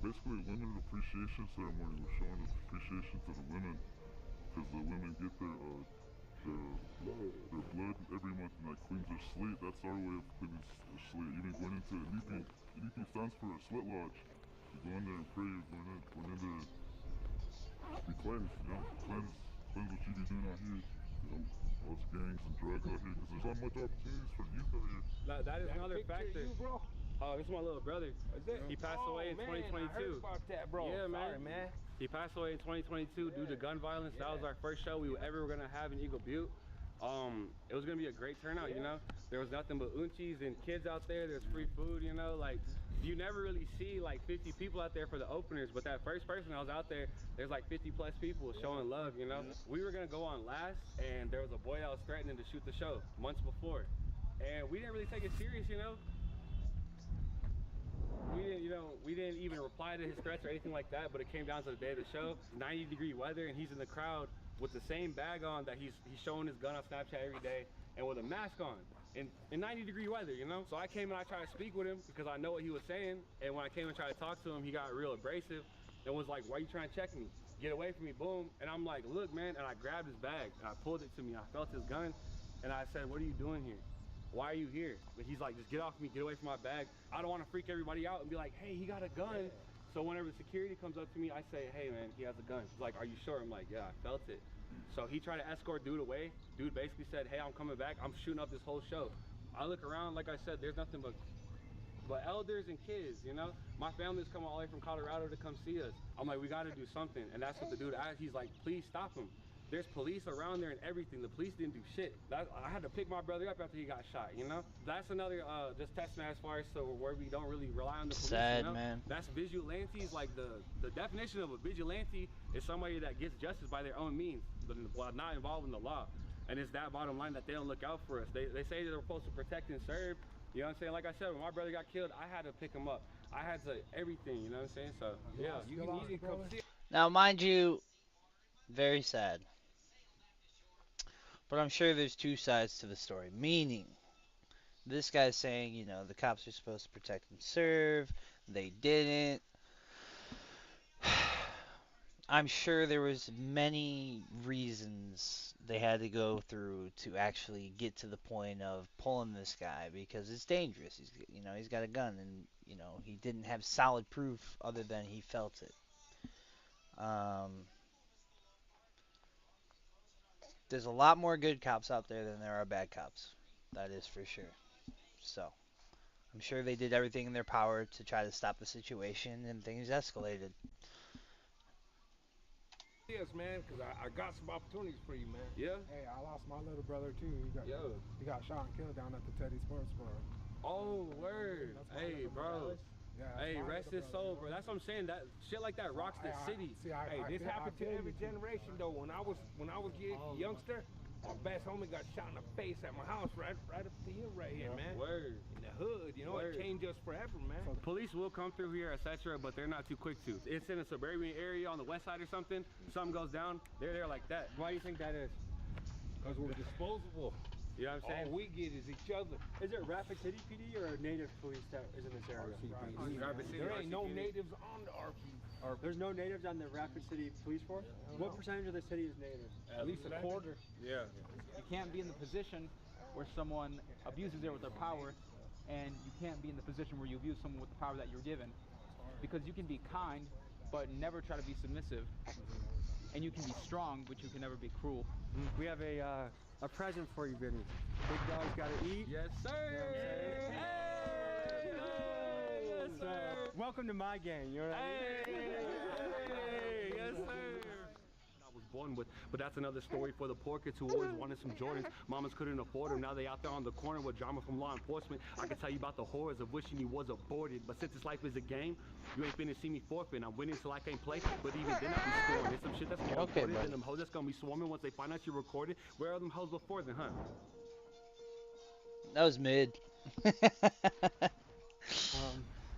basically a women appreciation ceremony. We're showing appreciation to the women because the women get their blood every month, and like cleans their slate. That's our way of cleaning the slate. Even going into Lipi. Lipi stands for a sweat lodge. You go in there and pray. You're going in there to be cleansed. You know, cleanse what you be doing out here. You know, all this gangs and drugs out here because there's not much opportunities for youth out here. That is another factor. You, bro? Oh, this is my little brother. He passed away in 2022. I heard about that, bro. Yeah, Sorry, man. He passed away in 2022 due to gun violence. That was our first show we were ever gonna have in Eagle Butte. It was gonna be a great turnout, you know. There was nothing but unchies and kids out there. There's free food, you know. Like, you never really see like 50 people out there for the openers, but that first person I was out there, there's like 50 plus people showing love, you know. We were gonna go on last, and there was a boy that was threatening to shoot the show months before, and we didn't really take it serious, you know. We didn't even reply to his threats or anything like that, but it came down to the day of the show, 90-degree weather, and he's in the crowd with the same bag on that he's showing his gun on Snapchat every day, and with a mask on in 90-degree weather, you know. So I came and I tried to speak with him because I know what he was saying, and when I came and tried to talk to him, he got real abrasive and was like, "Why are you trying to check me? Get away from me!" Boom. And I'm like, "Look, man," and I grabbed his bag and I pulled it to me. I felt his gun, and I said, "What are you doing here? Why are you here?" But he's like, "Just get off me, get away from my bag." I don't want to freak everybody out and be like, "Hey, he got a gun." So whenever security comes up to me, I say, "Hey man, he has a gun." He's like, "Are you sure?" I'm like, "Yeah, I felt it." So he tried to escort dude away. Dude basically said, "Hey, I'm coming back. I'm shooting up this whole show." I look around, like I said, there's nothing but elders and kids, you know. My family's come all the way from Colorado to come see us. I'm like, we got to do something. And that's what the dude asked. He's like, "Please stop him. There's police around there and everything." The police didn't do shit. I had to pick my brother up after he got shot, you know. That's another just testament as far as to where we don't really rely on the police. Sad, you know? man. That's vigilantes. Like the definition of a vigilante is somebody that gets justice by their own means, but while not involving the law. And it's that bottom line that they don't look out for us. They say they're supposed to protect and serve. You know what I'm saying? Like I said, when my brother got killed, I had to pick him up. I had to everything, you know what I'm saying? So yeah, you can come see it. Now, mind you, very sad. But I'm sure there's two sides to the story. Meaning, this guy's saying, you know, the cops are supposed to protect and serve. They didn't. I'm sure there was many reasons they had to go through to actually get to the point of pulling this guy because it's dangerous. He's got a gun, and he didn't have solid proof other than he felt it. There's a lot more good cops out there than there are bad cops. That is for sure. So, I'm sure they did everything in their power to try to stop the situation, and things escalated. Yes, man, because I got some opportunities for you, man. Yeah? Hey, I lost my little brother too. He got shot and killed down at the Teddy Sports Bar. Oh, word. Hey, bro. Yeah, Hey, rest his soul, bro. That's what I'm saying. That shit like that rocks the city. Hey, this happened to every generation though. When I was a youngster, my best homie got shot in the face at my house right up the hill right here, man. Word. In the hood, you know, it changed us forever, man. Police will come through here, etc., but they're not too quick to. It's in a suburban area on the west side or something. Something goes down, they're there like that. Why do you think that is? Because we're disposable. You know what I'm saying? All we get is each other. Is it Rapid City PD or a native police that is in this area? Rapid City, There ain't no RCPD. natives on the RP. There's no natives on the Rapid City Police Force? What percentage of the city is native? At least a quarter. Yeah. You can't be in the position where someone abuses it with their power, and you can't be in the position where you abuse someone with the power that you're given. Because you can be kind, but never try to be submissive. And you can be strong, but you can never be cruel. We have a present for you, Vinny. Big dog's gotta eat. Yes, sir. Yes, sir. Welcome to my gang, you know what I mean? Hey, yes, sir. I was born with, but that's another story for the poor kids who always wanted some Jordans. Mamas couldn't afford them. Now they out there on the corner with drama from law enforcement. I can tell you about the horrors of wishing you was aborted. But since this life is a game, you ain't finna see me forfeit. I'm winning till I can't play, but even then I be scoring. There's some shit that's more important than them hoes that's gonna be swarming once they find out you recorded. Where are them hoes before then, huh? That was mid.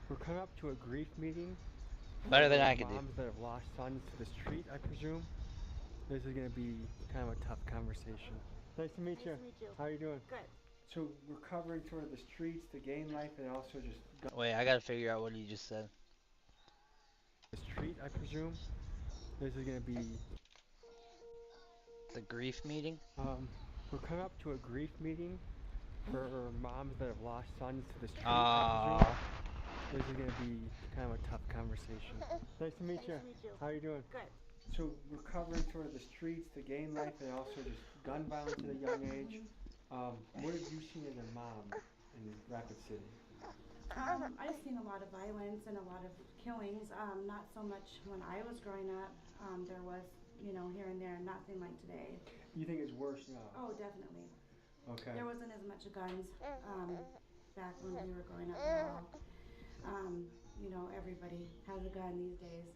We're coming up to a grief meeting. Better than for I could do. Moms that have lost sons to the street, I presume. This is gonna be kind of a tough conversation. Nice to meet you. Nice to meet you. How are you doing? Good. So we're covering sort of the streets, the gang life, and also just Wait, I gotta figure out what he just said. the street, I presume. This is gonna be. The grief meeting? We're coming up to a grief meeting for moms that have lost sons to the street, I Aww. presume. This is gonna be kind of a tough conversation. Nice to meet you. Nice to meet you. How are you doing? Good. So we're covering sort of the streets, the gang life, and also just gun violence at a young age. What have you seen as a mom in Rapid City? I've seen a lot of violence and a lot of killings. Not so much when I was growing up. There was, you know, here and there, nothing like today. You think it's worse now? Oh, definitely. Okay. There wasn't as much guns back when we were growing up at all. You know, everybody has a gun these days.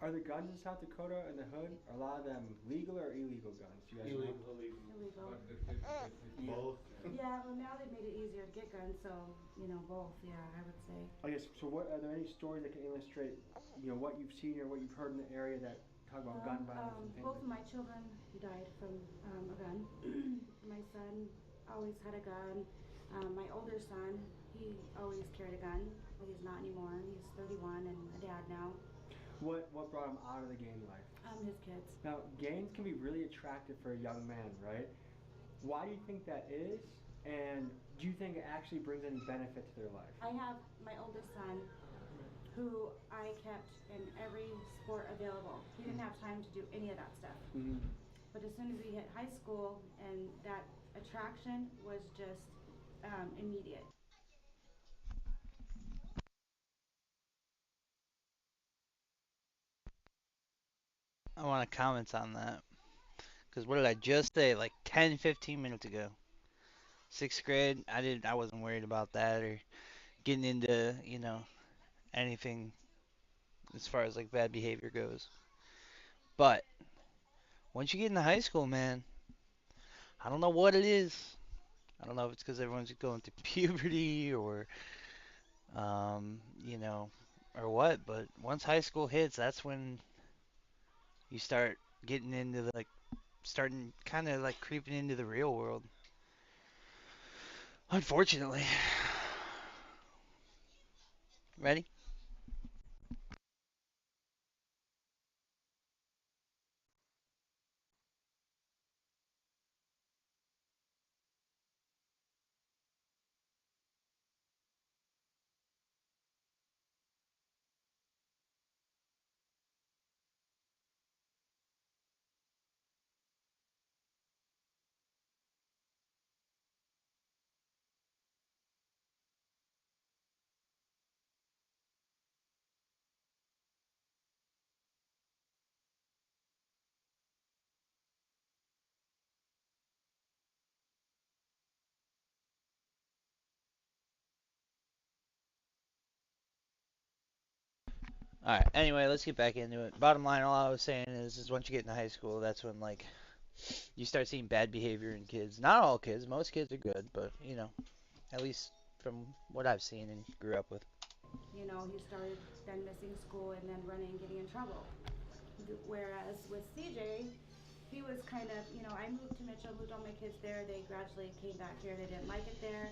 Are the guns in South Dakota in the hood, are a lot of them legal or illegal guns? You guys know? Illegal. Both. Yeah, well now they've made it easier to get guns, so, you know, both, yeah, I would say. I guess, so what, are there any stories that can illustrate, you know, what you've seen or what you've heard in the area that talk about gun violence and things? Both of my children died from a gun. My son always had a gun. My older son, he always carried a gun, but he's not anymore. He's 31 and a dad now. What brought him out of the gang life? His kids. Now, gangs can be really attractive for a young man, right? Why do you think that is? And do you think it actually brings any benefit to their life? I have my oldest son who I kept in every sport available. He didn't have time to do any of that stuff. Mm-hmm. But as soon as we hit high school, and that attraction was just immediate. I want to comment on that. Because what did I just say? Like 10, 15 minutes ago. 6th grade, I wasn't worried about that or getting into, you know, anything as far as like bad behavior goes. But once you get into high school, man, I don't know what it is. I don't know if it's because everyone's going through puberty or, you know, or what. But once high school hits, that's when you start getting into the, like, starting kind of like creeping into the real world. Unfortunately. Ready? All right. Anyway, let's get back into it. Bottom line, all I was saying is once you get into high school, that's when like you start seeing bad behavior in kids. Not all kids. Most kids are good, but you know, at least from what I've seen and grew up with. You know, he started then missing school and then running and getting in trouble. Whereas with CJ, he was kind of, you know, I moved to Mitchell, moved all my kids there. They gradually came back here. They didn't like it there.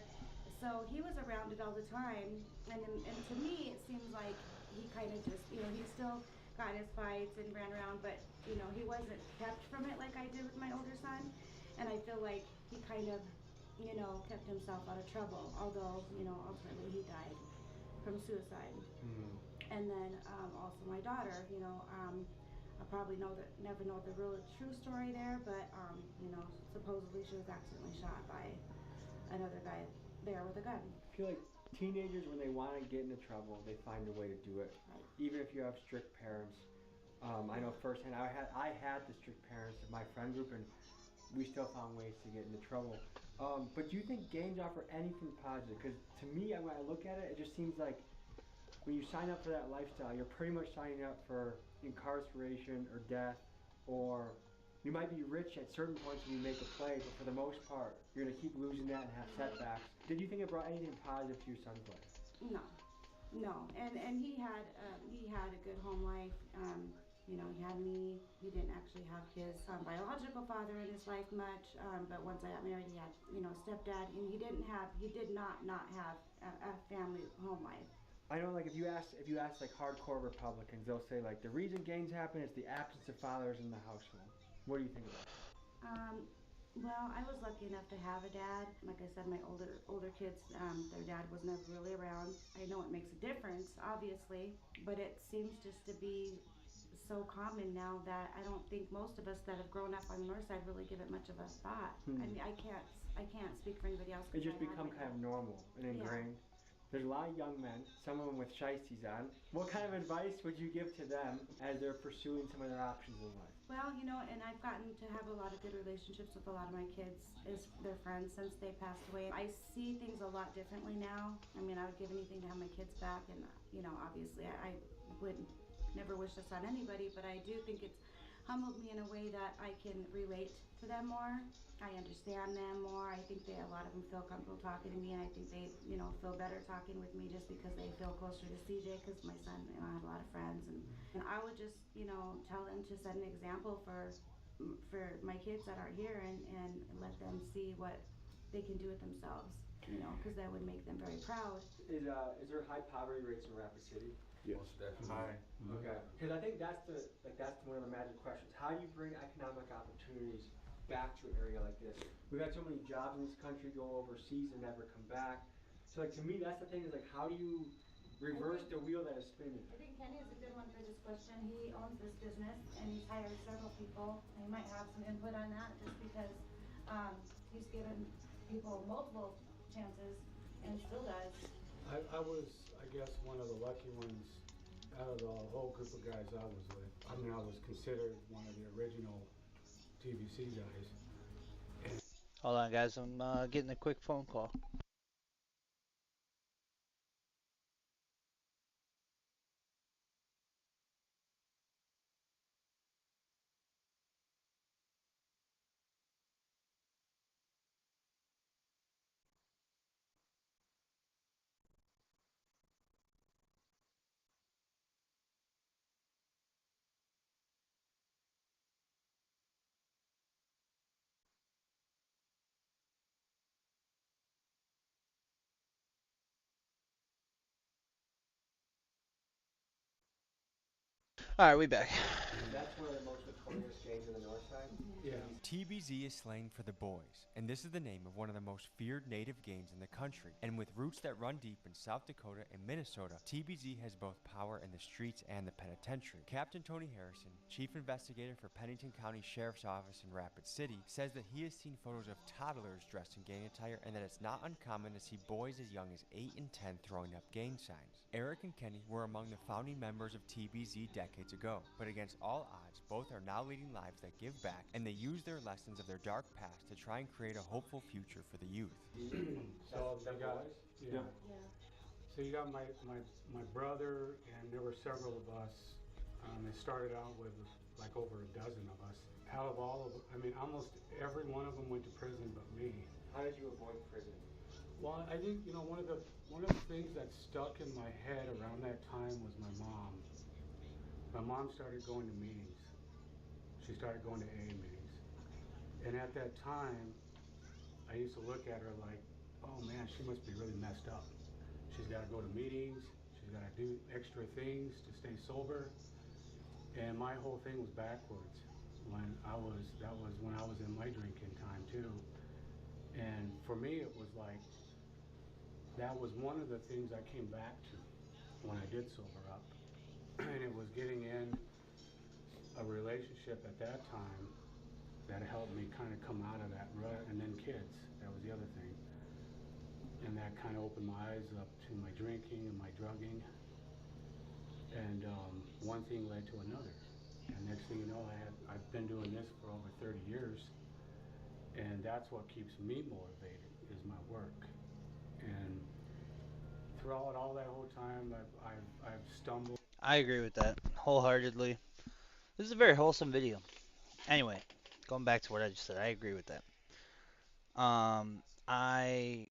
So he was around it all the time. And to me, it seems like he kind of just, you know, he still got in his fights and ran around, but, you know, he wasn't kept from it like I did with my older son. And I feel like he kind of, you know, kept himself out of trouble, although, you know, ultimately he died from suicide. And then also my daughter, you know, I probably never know the real true story there, but you know, supposedly she was accidentally shot by another guy there with a gun. I feel like teenagers, when they want to get into trouble, they find a way to do it. Right. Even if you have strict parents. I know firsthand, I had the strict parents of my friend group, and we still found ways to get into trouble. But do you think games offer anything positive? Because to me, when I look at it, it just seems like when you sign up for that lifestyle, you're pretty much signing up for incarceration or death, or you might be rich at certain points when you make a play, but for the most part, you're going to keep losing that and have setbacks. Did you think it brought anything positive to your son's life? No, no, and he had a good home life. You know, he had me. He didn't actually have his biological father in his life much, but once I got married, he had, you know, stepdad, and he did not have a family home life. I know, like if you ask like hardcore Republicans, they'll say like the reason gangs happen is the absence of fathers in the household. What do you think about that? Well, I was lucky enough to have a dad. Like I said, my older kids, their dad was never really around. I know it makes a difference, obviously, but it seems just to be so common now that I don't think most of us that have grown up on the north side really give it much of a thought. I mean, I can't speak for anybody else. It just become kind of normal and ingrained. Yeah. There's a lot of young men, some of them with shiesties on. What kind of advice would you give to them as they're pursuing some of their options in life? Well, you know, and I've gotten to have a lot of good relationships with a lot of my kids as their friends since they passed away. I see things a lot differently now. I mean, I would give anything to have my kids back, and you know, obviously, I would never wish this on anybody, but I do think it's humbled me in a way that I can relate to them more. I understand them more. I think a lot of them feel comfortable talking to me, and I think they, you know, feel better talking with me just because they feel closer to CJ. Because my son, you know, I have a lot of friends, and I would just, you know, tell them to set an example for my kids that are here, and let them see what they can do with themselves. You know, because that would make them very proud. Is there high poverty rates in Rapid City? Yes. Most definitely. Okay. Because I think that's one of the magic questions. How do you bring economic opportunities back to an area like this? We've had so many jobs in this country go overseas and never come back. So like to me, that's the thing is like, how do you reverse the wheel that is spinning? I think Kenny is a good one for this question. He owns this business and he's hired several people, and he might have some input on that just because he's given people multiple chances and still does. I was, I guess, one of the lucky ones out of the whole group of guys I was with. I mean, I was considered one of the original TVC guys. Hold on, guys. I'm getting a quick phone call. All right, we back. That's one of the most notorious gangs in the north side? Yeah. TBZ is slang for the boys, and this is the name of one of the most feared native gangs in the country. And with roots that run deep in South Dakota and Minnesota, TBZ has both power in the streets and the penitentiary. Captain Tony Harrison, chief investigator for Pennington County Sheriff's Office in Rapid City, says that he has seen photos of toddlers dressed in gang attire and that it's not uncommon to see boys as young as 8 and 10 throwing up gang signs. Eric and Kenny were among the founding members of TBZ decades ago, but against all odds, both are now leading lives that give back, and they use their lessons of their dark past to try and create a hopeful future for the youth. So they got, yeah. So you got my brother, and there were several of us. It started out with like over a dozen of us. Out of all of, I mean, almost every one of them went to prison but me. How did you avoid prison? Well, I think one of the things that stuck in my head around that time was my mom. My mom started going to meetings. She started going to AA meetings, and at that time, I used to look at her like, oh man, she must be really messed up. She's got to go to meetings. She's got to do extra things to stay sober. And my whole thing was backwards. That was when I was in my drinking time too. And for me, it was like, that was one of the things I came back to when I did sober up. And it was getting in a relationship at that time that helped me kind of come out of that rut. And then kids, that was the other thing. And that kind of opened my eyes up to my drinking and my drugging. And one thing led to another. And next thing you know, I've been doing this for over 30 years. And that's what keeps me motivated, is my work. And throughout all that whole time, I've stumbled. I agree with that wholeheartedly. This is a very wholesome video. Anyway, going back to what I just said, I agree with that. I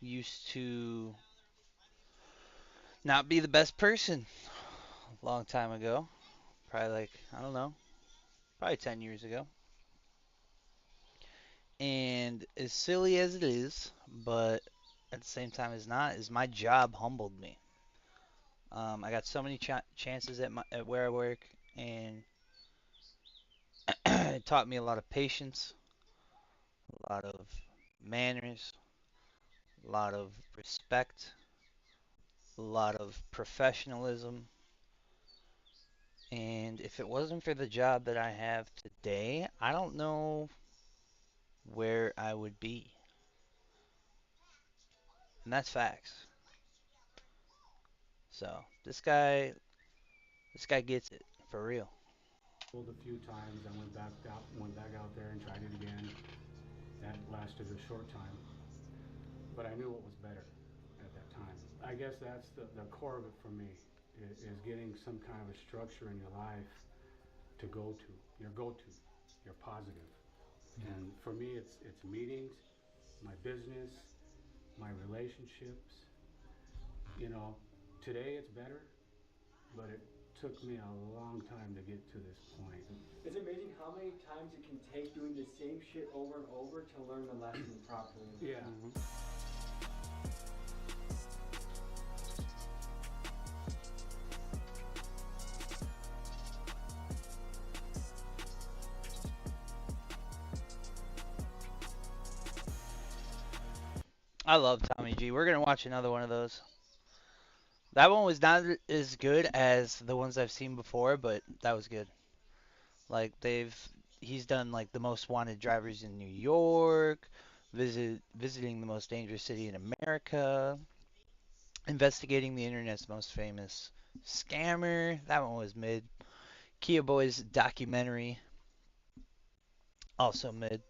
used to not be the best person a long time ago. Probably like, I don't know, probably 10 years ago. And as silly as it is, but at the same time as not, is my job humbled me. I got so many chances at where I work, and it taught me a lot of patience, a lot of manners, a lot of respect, a lot of professionalism. And if it wasn't for the job that I have today, I don't know where I would be. And that's facts. So this guy gets it for real. A few times, I went back out there and tried it again. That lasted a short time, but I knew what was better at that time. I guess that's the core of it for me, is getting some kind of a structure in your life to go to, your go-to, your positive. And for me, it's meetings, my business, my relationships. Today it's better, but it took me a long time to get to this point. It's amazing how many times it can take doing the same shit over and over to learn the lesson properly. Yeah. I love Tommy G. We're gonna watch another one of those. That one was not as good as the ones I've seen before, but that was good. Like he's done like the most wanted drivers in New York, visiting the most dangerous city in America, investigating the internet's most famous scammer. That one was mid. Kia Boy's documentary, also mid.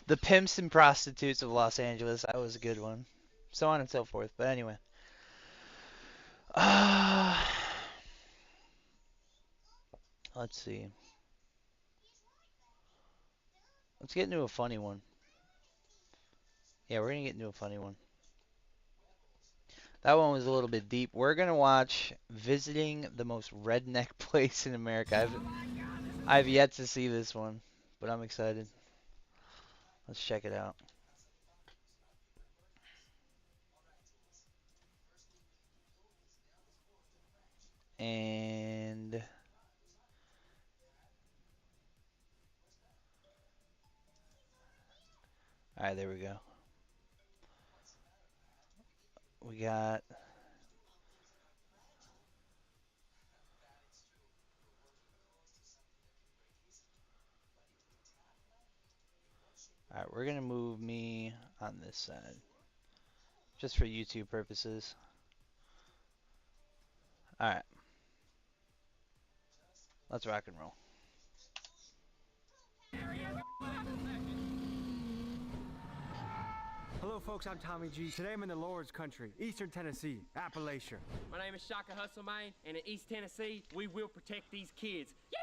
The Pimps and Prostitutes of Los Angeles, that was a good one. So on and so forth. But anyway. Let's see. Let's get into a funny one. Yeah, we're gonna get into a funny one. That one was a little bit deep. We're gonna watch visiting the most redneck place in America. I've yet to see this one, but I'm excited. Let's check it out. And all right, there we go. We got all right, we're gonna move me on this side just for YouTube purposes. All right, let's rock and roll. Hello folks, I'm Tommy G. Today I'm in the Lord's country, Eastern Tennessee, Appalachia. My name is Shaka Hustle Man, and in East Tennessee, we will protect these kids. Yay!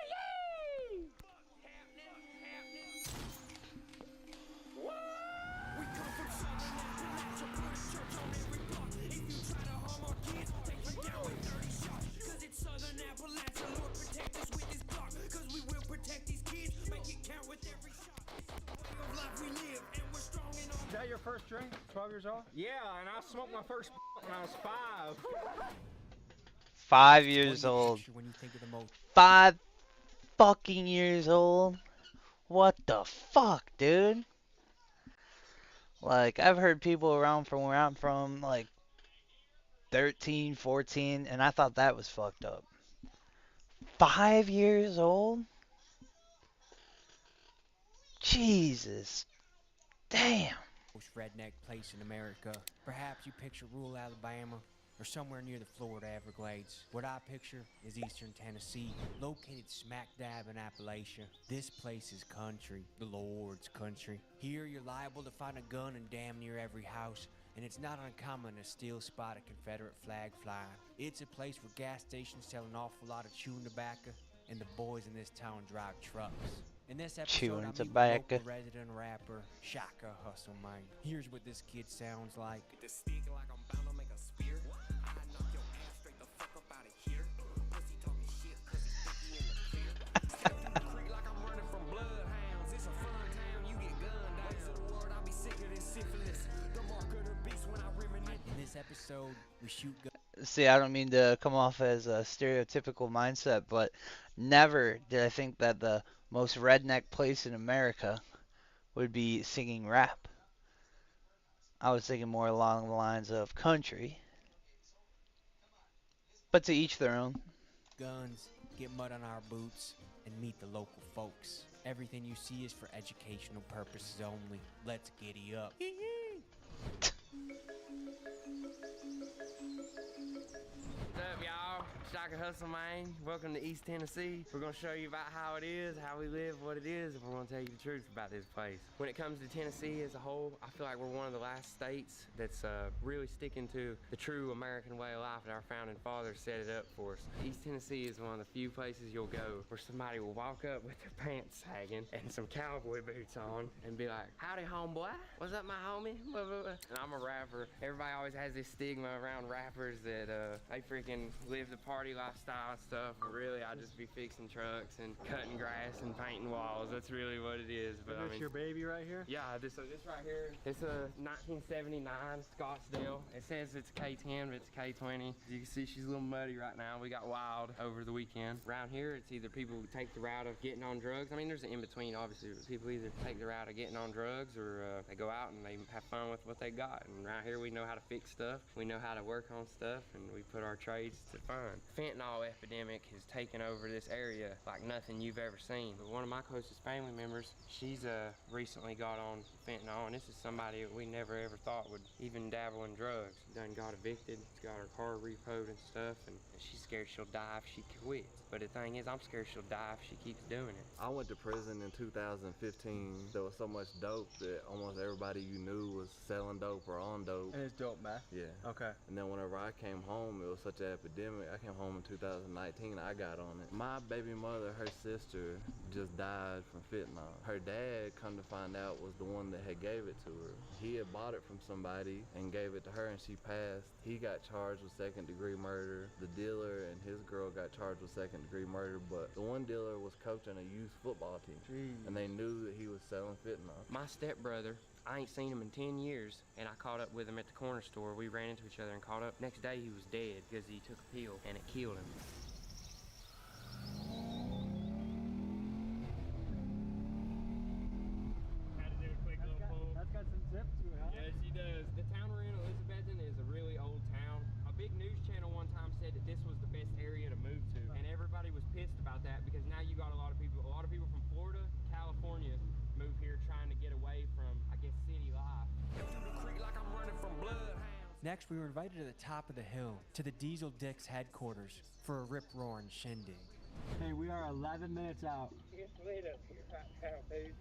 We come from Southern Appalachia, put a church on every block. If you try to harm our kids, take you down with 30 shots. Cause it's Southern Appalachia, Lord protect us with his block. Cause we will protect these kids, make it count with every shot. It's the way of life we live, and we're strong in all. Is that your first drink? 12 years old? Yeah, and I smoked my first when I was 5. 5 years old. 5 fucking years old. What the fuck, dude? Like, I've heard people around from where I'm from, like, 13, 14, and I thought that was fucked up. 5 years old? Jesus. Damn. Most redneck place in America. Perhaps you picture rural Alabama or somewhere near the Florida Everglades. What I picture is Eastern Tennessee, located smack dab in Appalachia. This place is country, the Lord's country. Here you're liable to find a gun in damn near every house, and it's not uncommon to still spot a Confederate flag flying. It's a place where gas stations sell an awful lot of chewing tobacco, and the boys in this town drive trucks. In this episode, Chewing I meet tobacco. with local resident rapper Shaka Hustle Man. Here's what this kid sounds like. The stick like I'm bound to make a spear. I knock your ass straight the fuck up out of here. Pussy talking shit cause he's sticky in the clear. Step through the creek like I'm running from bloodhounds. It's a fun town, you get gunned down. To the word, I'll be sicker than syphilis. The mark of the beast when I reminisce. In this episode, we shoot guns. See, I don't mean to come off as a stereotypical mindset, but never did I think that the most redneck place in America would be singing rap. I was thinking more along the lines of country. But to each their own. Guns, get mud on our boots, and meet the local folks. Everything you see is for educational purposes only. Let's giddy up. What's up, y'all? Shaka Hustle Man. Welcome to East Tennessee. We're gonna show you about how it is, how we live, what it is, and we're gonna tell you the truth about this place. When it comes to Tennessee as a whole, I feel like we're one of the last states that's really sticking to the true American way of life that our founding fathers set it up for us. East Tennessee is one of the few places you'll go where somebody will walk up with their pants sagging and some cowboy boots on and be like, "Howdy, homeboy. What's up, my homie?" And I'm a rapper. Everybody always has this stigma around rappers that they freaking live the party lifestyle and stuff, but really I just be fixing trucks and cutting grass and painting walls. That's really what it is. But Is this your baby right here? yeah, this right here, it's a 1979 Scottsdale. It says it's K10, but it's K20. As you can see, she's a little muddy right now. We got wild over the weekend. Around here, it's either people who take the route of getting on drugs. I mean, there's an in-between, obviously. People either take the route of getting on drugs or they go out and they have fun with what they got. And around here, we know how to fix stuff. We know how to work on stuff, and we put our trades to fun. Fentanyl epidemic has taken over this area like nothing you've ever seen. But one of my closest family members, she's recently got on fentanyl, and this is somebody that we never ever thought would even dabble in drugs. Done got evicted, she's got her car repoed and stuff, and she's scared she'll die if she quits. But the thing is, I'm scared she'll die if she keeps doing it. I went to prison in 2015. There was so much dope that almost everybody you knew was selling dope or on dope. And it's dope, man. Yeah. Okay. And then whenever I came home, it was such an epidemic. I came home in 2019, I got on it. My baby mother, her sister, just died from fentanyl. Her dad, come to find out, was the one that had gave it to her. He had bought it from somebody and gave it to her, and she passed. He got charged with second-degree murder. The dealer and his girl got charged with second-degree murder, but the one dealer was coaching a youth football team. Jeez. And they knew that he was selling fentanyl. My stepbrother, I ain't seen him in 10 years, and I caught up with him at the corner store. We ran into each other and caught up. Next day, he was dead because he took a pill, and it killed him. That's got some zip to it, huh? Yeah, she does. The town we're in, Elizabethton, is a really old town. A big news channel one time said that this was the best area to move to, and everybody was pissed about that because now you got a lot of people from Florida, California, move here trying to get away from, I guess, city life. Next, we were invited to the top of the hill, to the Diesel Dicks headquarters, for a rip-roaring shindig. Hey, we are 11 minutes out. It's lit up here right now, dude.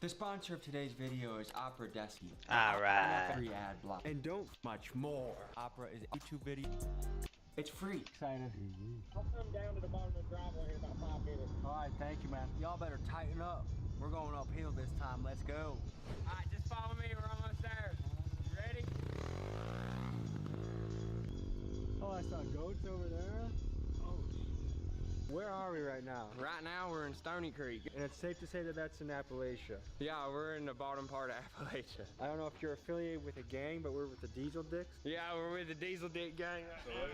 The sponsor of today's video is Opera Desky. Alright. Free ad block. And don't much more. Opera is a YouTube video. It's free. Excited. I'll come down to the bottom of the driveway in about 5 minutes. Alright, thank you, man. Y'all better tighten up. We're going uphill this time. Let's go. Alright, just follow me. We're almost there. You ready? Oh, I saw goats over there. Oh, where are we right now? Right now, we're in Stony Creek. And it's safe to say that that's in Appalachia. Yeah, we're in the bottom part of Appalachia. I don't know if you're affiliated with a gang, but we're with the Diesel Dicks. Yeah, we're with the Diesel Dick gang.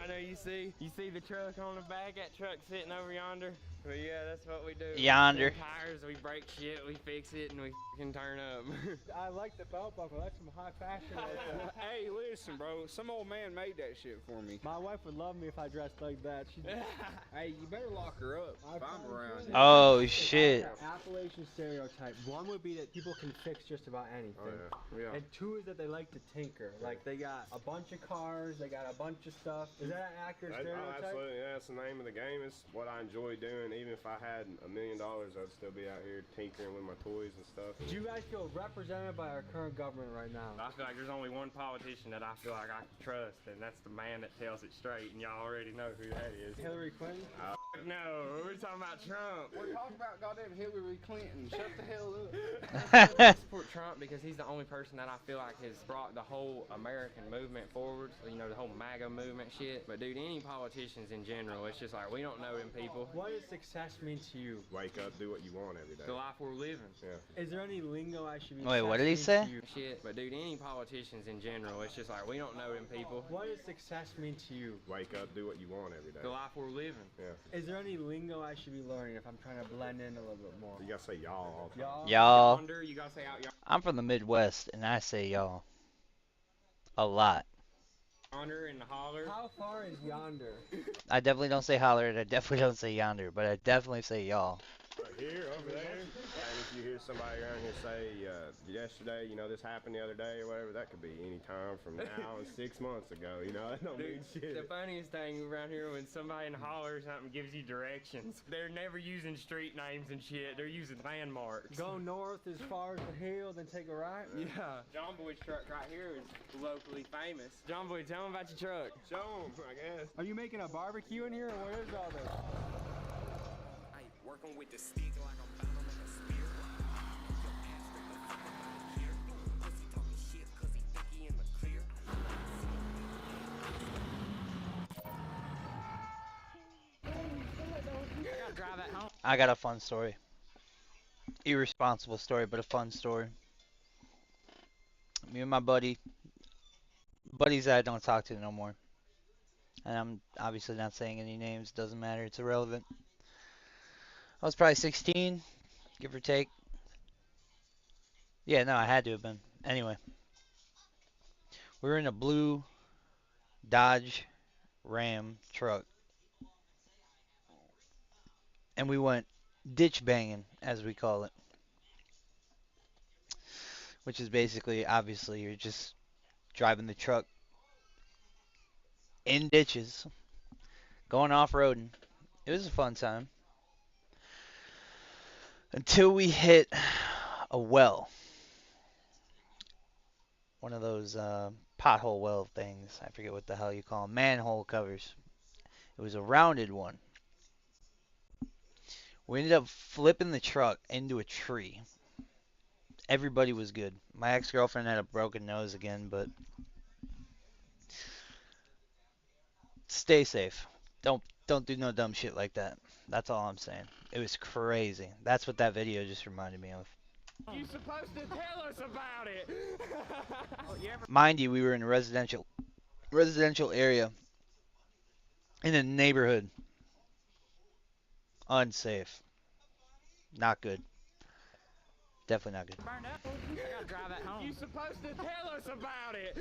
I know you see the truck on the back. That truck sitting over yonder. But yeah, that's what we do. Yonder. We tires, we break shit, we fix it, and we can turn up. I like the belt buckle. That's some high fashion right there. Hey, listen, bro. Some old man made that shit for me. My wife would love me if I dressed like that. Hey, you better lock her up if I'm around. Oh shit. Appalachian stereotype. One would be that people can fix just about anything. Oh, yeah. And two is that they like to tinker. Like they got a bunch of cars, they got a bunch of stuff. Is that an accurate stereotype? Absolutely, yeah, that's the name of the game. It's what I enjoy doing. Even if I had $1 million, I'd still be out here tinkering with my toys and stuff. Do you guys feel represented by our current government right now? I feel like there's only one politician that I feel like I can trust, and that's the man that tells it straight, and y'all already know who that is. Hillary Clinton? No, we're talking about Trump. We're talking about goddamn Hillary Clinton. Shut the hell up. I support Trump because he's the only person that I feel like has brought the whole American movement forward. So, you know, the whole MAGA movement shit. But dude, any politicians in general, it's just like we don't know them people. What does success mean to you? Wake up, do what you want every day. The life we're living. Yeah. Is there any lingo I should be Wait, what did he say? Shit. But dude, any politicians in general, it's just like we don't know them people. What does success mean to you? Wake up, do what you want every day. The life we're living. Yeah. Is there any lingo I should be learning if I'm trying to blend in a little bit more? You gotta say y'all all the time. Y'all. Yonder, you gotta say out y'all. I'm from the Midwest, and I say y'all a lot. Yonder and the holler. How far is yonder? I definitely don't say holler, and I definitely don't say yonder, but I definitely say y'all. Right here, over there. And if you hear somebody around here say, yesterday, you know, this happened the other day or whatever, that could be any time from now and 6 months ago, you know, that don't mean shit. The funniest thing around here when somebody in holler or something gives you directions, they're never using street names and shit, they're using landmarks. Go north as far as the hill, then take a right? Yeah. John Boy's truck right here is locally famous. John Boy, tell him about your truck. Show them, I guess. Are you making a barbecue in here, or what is all this? Working with the stick like I'm bound to make a spear. Your ass straight the fuck up out of here. Pussy talking shit cause he think he in the clear. I gotta drive that home. I got a fun story. Irresponsible story, but a fun story. Me and my buddies that I don't talk to no more. And I'm obviously not saying any names, doesn't matter, it's irrelevant. I was probably 16, give or take. Yeah, no, I had to have been. Anyway. We were in a blue Dodge Ram truck. And we went ditch banging, as we call it. Which is basically, obviously, you're just driving the truck in ditches, going off-roading. It was a fun time. Until we hit a well. One of those pothole well things. I forget what the hell you call them. Manhole covers. It was a rounded one. We ended up flipping the truck into a tree. Everybody was good. My ex-girlfriend had a broken nose again, but stay safe. Don't do no dumb shit like that. That's all I'm saying. It was crazy. That's what that video just reminded me of. You supposed to tell us about it. Mind you, we were in a residential area in a neighborhood. Unsafe. Not good. Definitely not good. Burned up? I gotta drive that home. You supposed to tell us about it.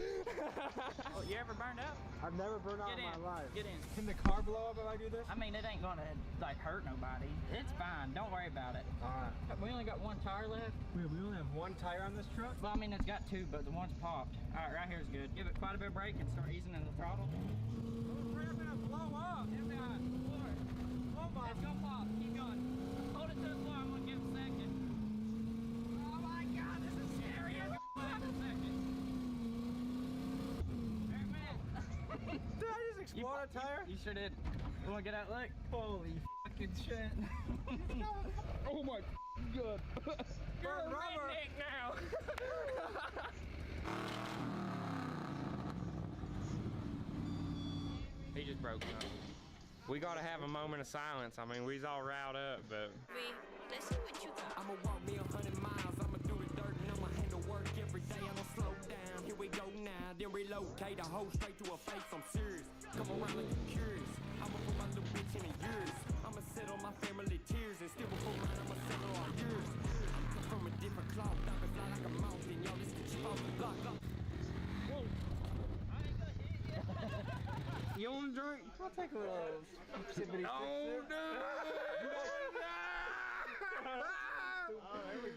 You ever burned up? I've never burned out in my life. Get in. Can the car blow up if I do this? I mean, it ain't gonna like hurt nobody. It's fine. Don't worry about it. Alright. We only got one tire left. Wait, we only have one tire on this truck? Well, I mean, it's got two, but the one's popped. Alright, right here's good. Give it quite a bit of brake and start easing in the throttle. We're gonna blow up. It's gonna pop. Keep going. Hold it to the floor. I'm gonna give it a second. Oh my explode a tire? You sure did. You wanna get that lick? Holy fucking shit. Oh my god. You're a redneck now. He just broke up. We gotta have a moment of silence. I mean, we's all riled up, but. Let's see what you got. I'ma walk me 100 miles, I'ma do the dirt, and I'ma handle work every day. I'ma slow down, here we go now, then relocate a hoe straight to her face. I'm serious, come around like you're curious. I'ma put my little bitch in a years. I'ma settle my family tears, and still before mine, I'ma settle all yours. I'm from a different cloth, I can fly like a mountain, y'all. This bitch off the block. Whoa. You want a drink? I'll take a little sippity Oh, dude!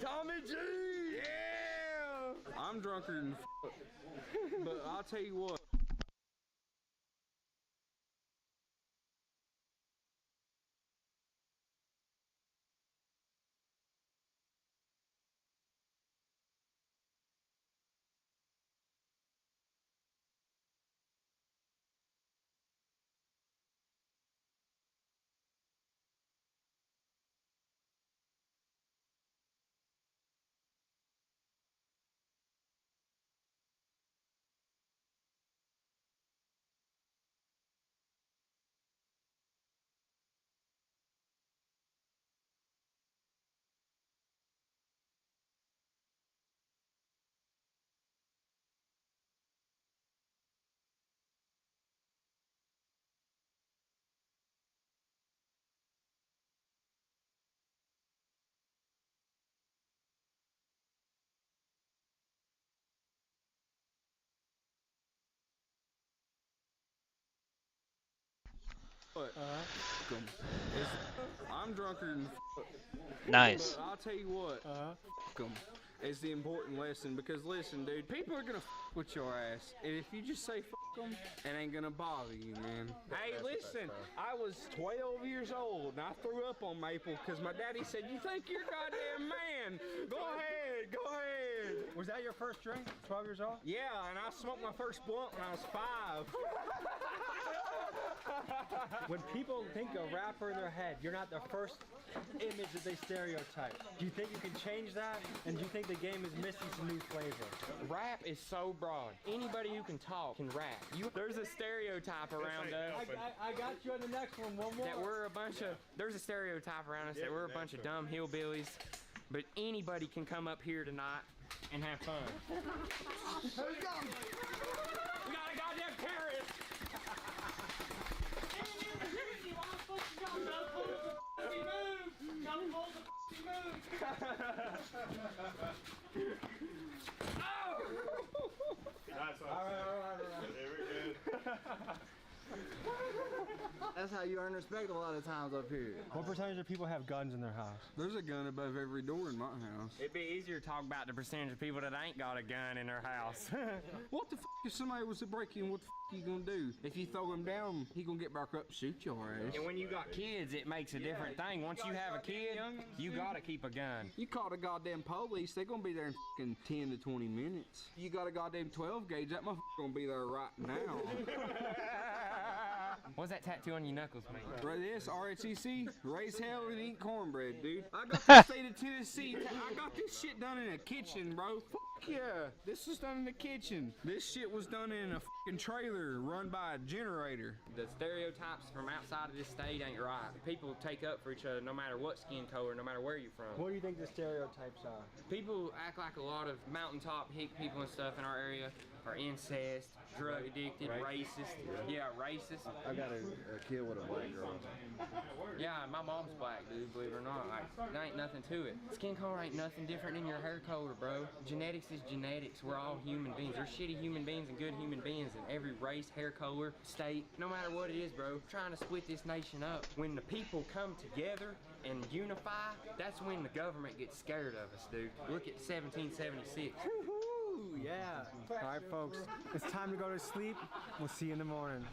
Tommy G! Yeah! I'm drunker than but I'll tell you what. What? I'm drunker than Nice. but I'll tell you what. It's the important lesson because listen, dude, people are gonna with your ass, and if you just say them, it ain't gonna bother you, man. Hey, listen, I was 12 years old and I threw up on Maple because my daddy said, "You think you're a goddamn man? Go ahead, go ahead." Was that your first drink? 12 years old? Yeah, and I smoked my first blunt when I was 5. When people think a rapper in their head, you're not the first image that they stereotype. Do you think you can change that? And do you think the game is missing some new flavor? Rap is so broad. Anybody who can talk can rap. There's a stereotype around us I got you on the next one more. that we're a bunch of. There's a stereotype around us that we're a bunch of dumb hillbillies, but anybody can come up here tonight and have fun. Who's going? We got a goddamn carrot. That's how you earn respect a lot of times up here. What percentage of people have guns in their house? There's a gun above every door in my house. It'd be easier to talk about the percentage of people that ain't got a gun in their house. What the f if somebody was to break in? What the f you gonna do? If you throw him down, he gonna get back up and shoot your ass. And when you got kids, it makes a different thing. Once you have a kid, you gotta keep a gun. You call the goddamn police, they gonna be there in f***ing 10 to 20 minutes. You got a goddamn 12 gauge, that motherfucker gonna be there right now. What's that tattoo on your knuckles, man? Right, this RHEC, raise hell and eat cornbread, dude. I got the state of Tennessee. I got this shit done in a kitchen, bro. Fuck yeah, this was done in the kitchen. This shit was done in a fucking trailer run by a generator. The stereotypes from outside of this state ain't right. People take up for each other no matter what skin color, no matter where you're from. What do you think the stereotypes are? People act like a lot of mountaintop hick people and stuff in our area are incest, drug addicted, racist. Yeah, racist. I got a kid with a black girl. Yeah, my mom's black, dude, believe it or not. Like, there ain't nothing to it. Skin color ain't nothing different than your hair color, bro. Genetics is genetics. We're all human beings. There's shitty human beings and good human beings in every race, hair color, state. No matter what it is, bro. Trying to split this nation up. When the people come together and unify, that's when the government gets scared of us, dude. Look at 1776. Woohoo! Yeah. All right, folks. It's time to go to sleep. We'll see you in the morning.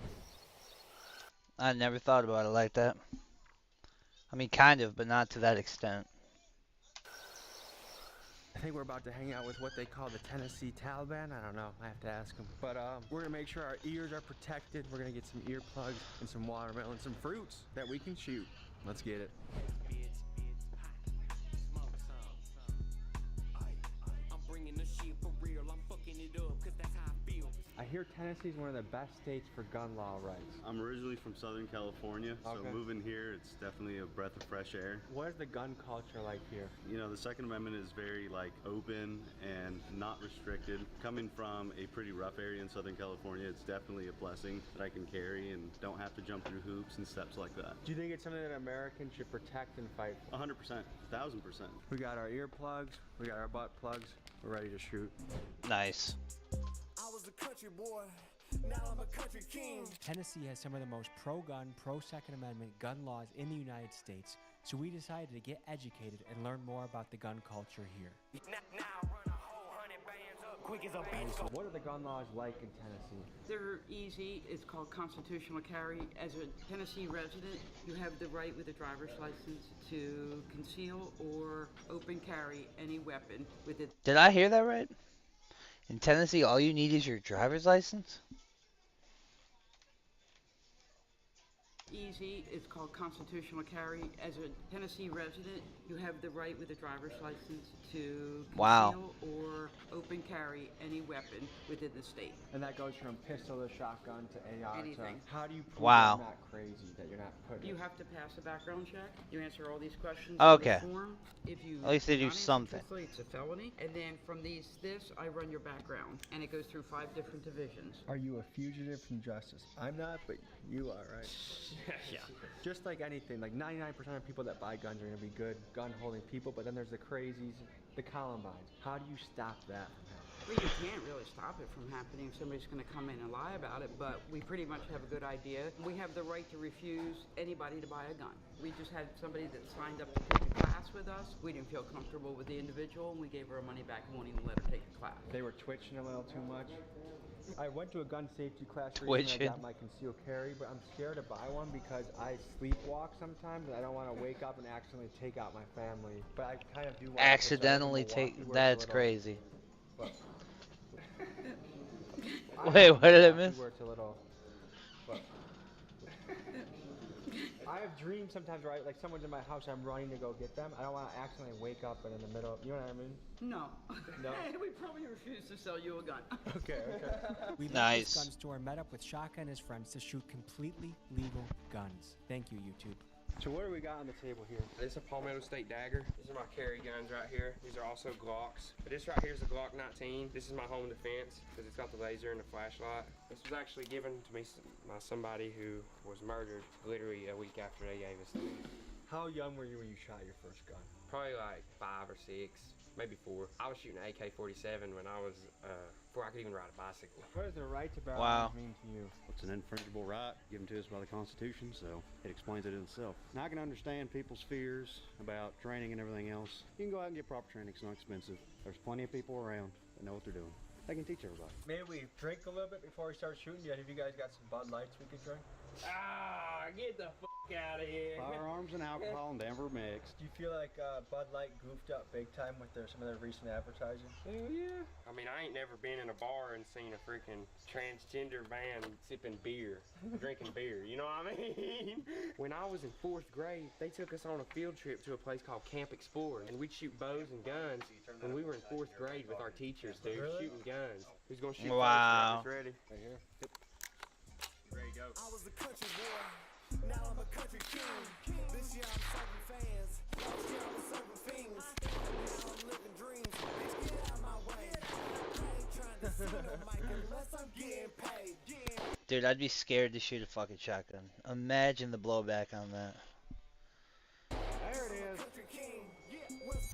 I never thought about it like that. I mean, kind of, but not to that extent. think we're about to hang out with what they call the Tennessee Taliban. I don't know. I have to ask them. But we're gonna make sure our ears are protected. We're gonna get some earplugs and some watermelon, some fruits that we can shoot. Let's get it. I'm bringing the shit for real. I'm fucking it up, cause that's how I feel. I hear Tennessee's one of the best states for gun law rights. I'm originally from Southern California, so Okay. moving here, it's definitely a breath of fresh air. What is the gun culture like here? You know, the Second Amendment is very open and not restricted. Coming from a pretty rough area in Southern California, it's definitely a blessing that I can carry and don't have to jump through hoops and steps like that. Do you think it's something that Americans should protect and fight for? 100%, 1000%. We got our earplugs, we got our butt plugs, we're ready to shoot. Nice. I was a country boy, now I'm a country king. Tennessee has some of the most pro-gun, pro-Second Amendment gun laws in the United States, so we decided to get educated and learn more about the gun culture here. Now run a whole 100 bands up quick as a bitch. So what are the gun laws like in Tennessee? They're easy. It's called constitutional carry. As a Tennessee resident, you have the right with a driver's license to conceal or open carry any weapon with it. Did I hear that right? In Tennessee, all you need is your driver's license? Easy. It's called constitutional carry. As a Tennessee resident, you have the right with a driver's license to conceal Wow. or open carry any weapon within the state. And that goes from pistol to shotgun to AR Anything. to... How do you prove Wow. you're not crazy, that you're not putting You it? have to pass a background check. You answer all these questions Okay. on the form. If you At least they do not answer something. truthfully, it's a felony. And then from this, I run your background, and it goes through 5 different divisions. Are you a fugitive from justice? I'm not, but you are, right? Yeah. Just like anything, like 99% of people that buy guns are going to be good gun-holding people, but then there's the crazies, the Columbines. How do you stop that from happening? Well, you can't really stop it from happening. Somebody's going to come in and lie about it, but we pretty much have a good idea. We have the right to refuse anybody to buy a gun. We just had somebody that signed up to take a class with us. We didn't feel comfortable with the individual, and we gave her her money back and won't even let her take the class. They were twitching a little too much. I went to a gun safety class Twitching. recently. I got my concealed carry, but I'm scared to buy one because I sleepwalk sometimes and I don't want to wake up and accidentally take out my family. But I kind of do want Accidentally to take. where it's a That's little- crazy. but- Wait, what did I miss? Where it's a little, but- I have dreams sometimes, right? Like someone's in my house, I'm running to go get them. I don't want to accidentally wake up and in the middle. You know what I mean? No. No? We probably refuse to sell you a gun. Okay. We left Nice. this gun store and met up with Shaka and his friends to shoot completely legal guns. Thank you, YouTube. So what do we got on the table here? This is a Palmetto State dagger. These are my carry guns right here. These are also Glocks. But this right here is a Glock 19. This is my home defense because it's got the laser and the flashlight. This was actually given to me by somebody who was murdered literally a week after they gave us to me. How young were you when you shot your first gun? Probably like 5 or 6, maybe 4. I was shooting an AK-47 when I was, before I could even ride a bicycle. What does the right to bear Wow. arms mean to you? It's an infrangible right given to us by the Constitution, so it explains it in itself. Now I can understand people's fears about training and everything else. You can go out and get proper training, it's not expensive. There's plenty of people around that know what they're doing. They can teach everybody. Maybe we drink a little bit before we start shooting. Yeah, have you guys got some Bud Lights we could drink? Ah, get the fuck out of here. Firearms and alcohol never mixed. Do you feel like Bud Light goofed up big time with some of their recent advertising? Hell yeah. I mean, I ain't never been in a bar and seen a freaking transgender man sipping beer, drinking beer, you know what I mean? When I was in 4th grade, they took us on a field trip to a place called Camp Explorer, and we'd shoot bows and guns when we were in 4th grade with our teachers, dude, shooting guns. Who's gonna shoot Wow. first? Ready? Right here. Yep. Ready to go. I was a country boy, now I'm a country king. This year I'm serving fans, last year I was serving fiends. Now I'm living dreams, bitch get out my way. I ain't trying to sit on mic unless I'm getting paid. Dude, I'd be scared to shoot a fucking shotgun. Imagine the blowback on that. There it is.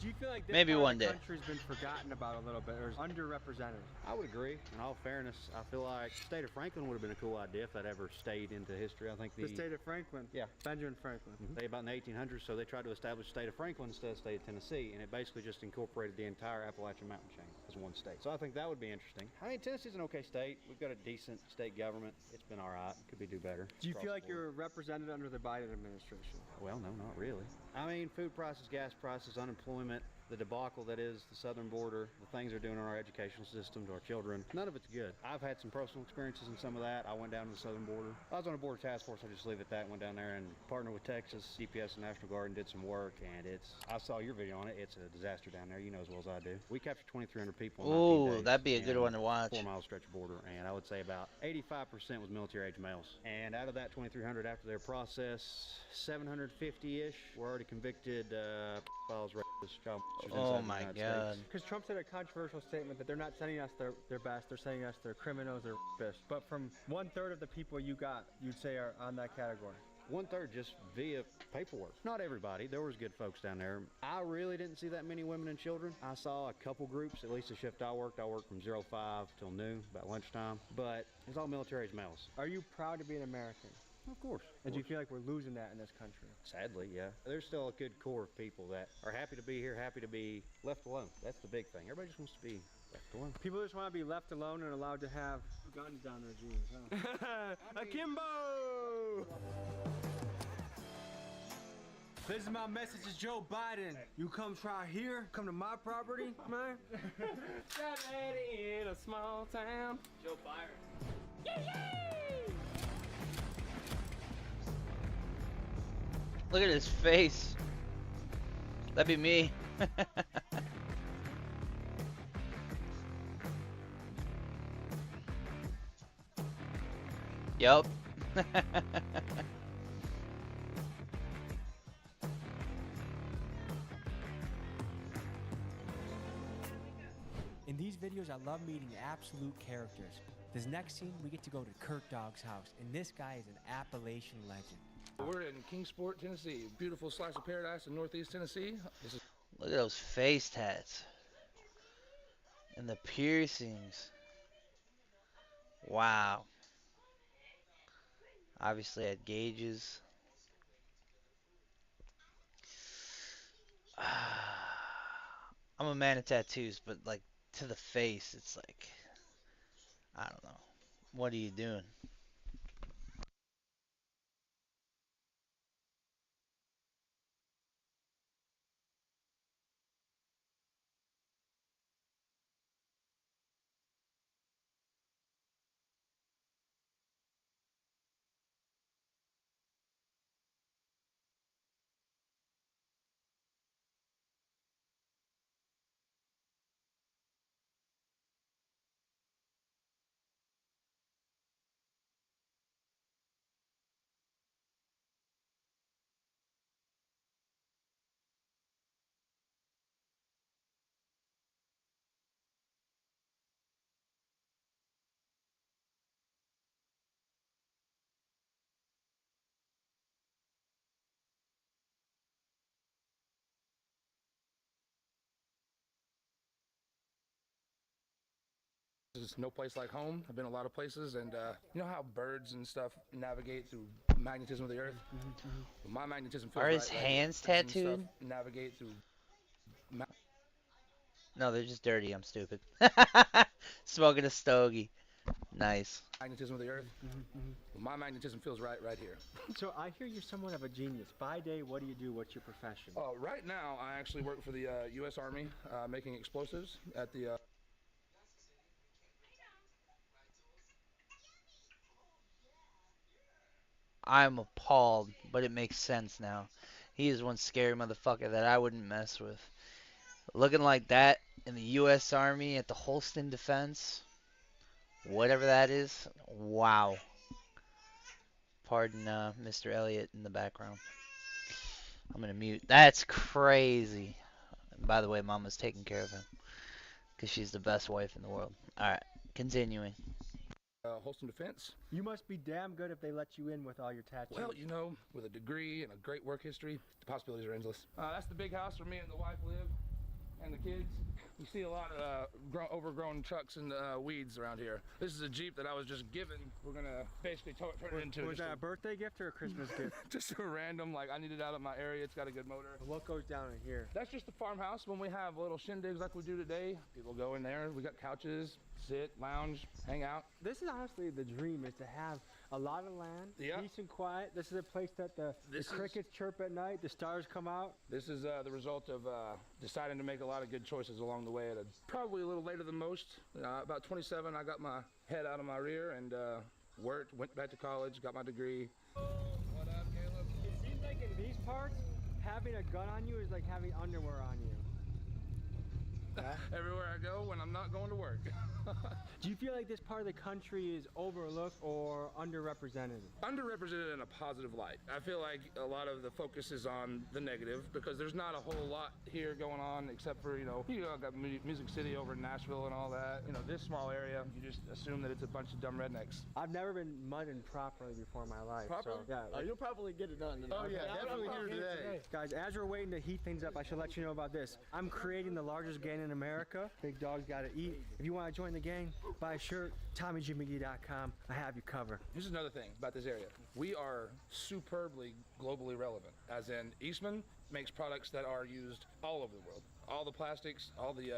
Do you feel like this Maybe part one of the day. country's been forgotten about a little bit, or is underrepresented? I would agree. In all fairness, I feel like the state of Franklin would have been a cool idea if that ever stayed into history. I think The state of Franklin. Yeah. Benjamin Franklin. They about in the 1800s, so they tried to establish the state of Franklin instead of the state of Tennessee, and it basically just incorporated the entire Appalachian mountain chain as one state. So I think that would be interesting. I mean, Tennessee's an okay state. We've got a decent state government. It's been all right. Could be do better. Do you across feel the like board. you're represented under the Biden administration? Well, no, not really. I mean, food prices, gas prices, unemployment, the debacle that is the southern border, the things they're doing in our educational system to our children, none of it's good. I've had some personal experiences in some of that. I went down to the southern border. I was on a border task force, I'll just leave it at that. Went down there and partnered with Texas, CPS and National Guard and did some work, and I saw your video on it. It's a disaster down there, you know as well as I do. We captured 2,300 people in 19 days. Ooh, that'd be a good one to watch. 4-mile stretch of border, and I would say about 85% was military-age males. And out of that 2,300 after their process, 750-ish were already convicted pedophiles, rapists, child molesters Oh inside my the United God. States. Because Trump said a controversial statement that they're not sending us their best, they're sending us their criminals, their rapists. But from 1/3 of the people you got, you'd say are on that category. 1/3 just via paperwork. Not everybody. There was good folks down there. I really didn't see that many women and children. I saw a couple groups, at least the shift I worked from 05 till noon, about lunchtime. But it's all military-age males. Are you proud to be an American? Of course. And do you feel like we're losing that in this country? Sadly, yeah. There's still a good core of people that are happy to be here, happy to be left alone. That's the big thing. Everybody just wants to be left alone. People just want to be left alone and allowed to have guns down their jeans, huh? Akimbo! This is my message to Joe Biden. You come try here, come to my property, man. That lady in a small town. Joe Byron. Yay! Look at his face. That'd be me. Yup. In these videos, I love meeting absolute characters. This next scene, we get to go to Kurt Dog's house, and this guy is an Appalachian legend. We're in Kingsport, Tennessee. Beautiful slice of paradise in northeast Tennessee. Look at those face tats. And the piercings. Wow. Obviously had gauges. I'm a man of tattoos, but like to the face, it's like, I don't know. What are you doing? There's no place like home. I've been a lot of places, and you know how birds and stuff navigate through magnetism of the earth? Well, my magnetism feels Are his right, hands birds and stuff tattooed? navigate through. No, they're just dirty. I'm stupid. Smoking a stogie. Nice. Magnetism of the earth. Well, my magnetism feels right here. So I hear you're somewhat of a genius. By day, what do you do? What's your profession? Right now, I actually work for the U.S. Army, making explosives at the. I'm appalled, but it makes sense now. He is one scary motherfucker that I wouldn't mess with. Looking like that in the U.S. Army at the Holston Defense, whatever that is, wow. Pardon Mr. Elliott in the background. I'm gonna mute. That's crazy. And by the way, Mama's taking care of him because she's the best wife in the world. All right, continuing. Holston Defense. You must be damn good if they let you in with all your tattoos. Well, you know, with a degree and a great work history, the possibilities are endless. That's the big house where me and the wife live, and the kids. You see a lot of overgrown trucks and weeds around here. This is a Jeep that I was just given. We're gonna basically turn it into. Was that a birthday gift or a Christmas gift? Just a random, like I need it out of my area. It's got a good motor. What goes down in here? That's just the farmhouse. When we have little shindigs like we do today, people go in there. We got couches, sit, lounge, hang out. This is honestly the dream, is to have A lot of land, Yeah. peace and quiet. This is a place that the crickets chirp at night, the stars come out. This is the result of deciding to make a lot of good choices along the way. Probably a little later than most. About 27, I got my head out of my rear and worked, went back to college, got my degree. What up, Caleb? It seems like in these parts, having a gun on you is like having underwear on you. Everywhere I go when I'm not going to work. Do you feel like this part of the country is overlooked or underrepresented? Underrepresented in a positive light. I feel like a lot of the focus is on the negative because there's not a whole lot here going on except for, you got Music City over in Nashville and all that. This small area, you just assume that it's a bunch of dumb rednecks. I've never been mudded properly before in my life. Properly? So, yeah. You'll probably get it done tonight. Oh yeah, definitely here today. Guys, as we're waiting to heat things up, I should let you know about this. I'm creating the largest gang in America. Big Dog's Gotta Eat. If you want to join the gang, buy a shirt, TommyGMcGee.com. I have you covered. Here's another thing about this area. We are superbly globally relevant, as in Eastman makes products that are used all over the world. All the plastics, all the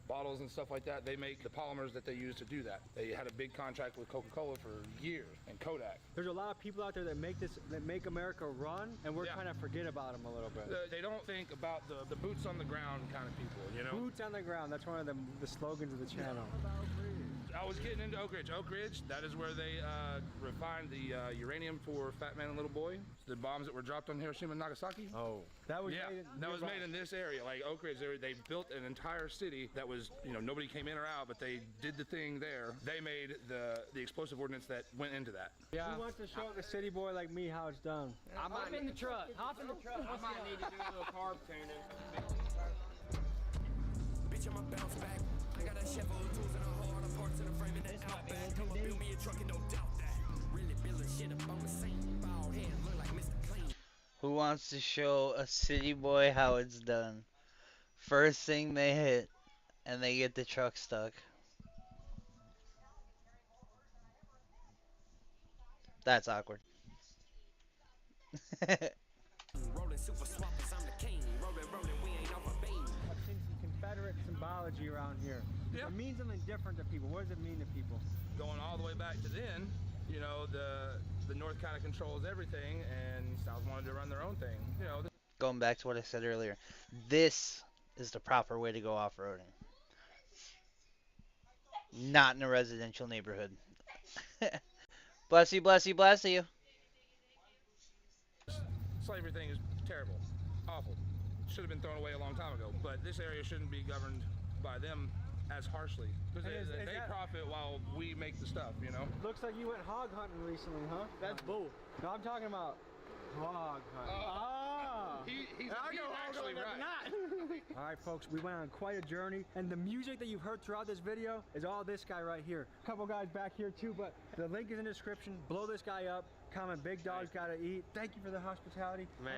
bottles and stuff like that, they make the polymers that they use to do that. They had a big contract with Coca-Cola for years and Kodak. There's a lot of people out there that make America run, and we're trying to forget about them a little bit. They don't think about the boots on the ground kind of people, Boots on the ground, that's one of the slogans of the channel. I was getting into Oak Ridge. Oak Ridge, that is where they refined the uranium for Fat Man and Little Boy. The bombs that were dropped on Hiroshima and Nagasaki. Oh. That was made in this area. Like Oak Ridge, they built an entire city that was, nobody came in or out, but they did the thing there. They made the explosive ordnance that went into that. Yeah. Who wants to show a city boy like me how it's done? Hop in the truck. Hop in the truck. I might need to do a little carb tuning. Bitch, I'ma bounce back. I got a chef of tools and a whole lot of parts in the frame and the outback. I'ma build me a truck and don't doubt that. Really building shit up on the scene. Bald head, look like Mr. Clean. Who wants to show a city boy how it's done? First thing they hit, and they get the truck stuck. That's awkward. Rolling super swappers, I'm the king. Rolling, we ain't off a beam. I've seen some Confederate symbology around here. Yep. It means something different to people. What does it mean to people? Going all the way back to then, the North kind of controls everything, and South wanted to run their own thing. Going back to what I said earlier, this is the proper way to go off-roading. Not in a residential neighborhood. Bless you, bless you, bless you. Slavery thing is terrible, awful. Should have been thrown away a long time ago. But this area shouldn't be governed by them as harshly because they profit while we make the stuff. Looks like you went hog hunting recently, huh? That's bull. No, I'm talking about hog hunting. He's actually right. All right, folks, we went on quite a journey, and the music that you've heard throughout this video is all this guy right here. A couple guys back here too, but the link is in the description. Blow this guy up. Comment, Big Dog's Gotta Eat. Thank you for the hospitality. Man.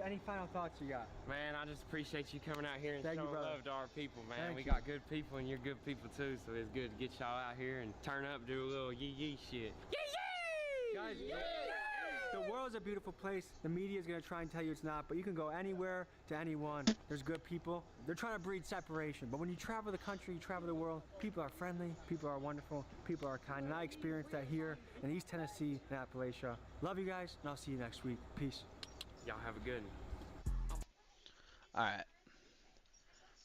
Any final thoughts you got? Man, I just appreciate you coming out here and Thank you, showing brother. love to our people, man. Thank We you. got good people and you're good people too, so it's good to get y'all out here and turn up, do a little yee shit. Guys, the world's a beautiful place. The media is going to try and tell you it's not, but you can go anywhere to anyone. There's good people. They're trying to breed separation, but when you travel the country, you travel the world, people are friendly, people are wonderful, people are kind, and I experienced that here in East Tennessee and Appalachia. Love you guys, and I'll see you next week. Peace. Y'all have a good one. Alright.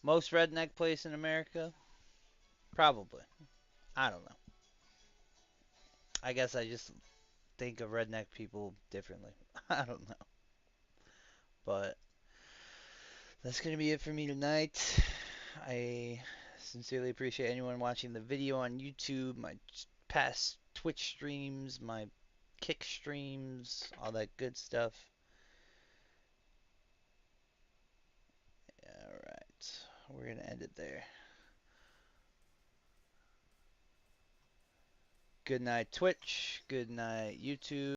Most redneck place in America? Probably. I don't know. I guess I just think of redneck people differently. I don't know. But that's going to be it for me tonight. I sincerely appreciate anyone watching the video on YouTube, my past Twitch streams, my Kick streams, all that good stuff. Alright, we're going to end it there. Good night, Twitch. Good night, YouTube.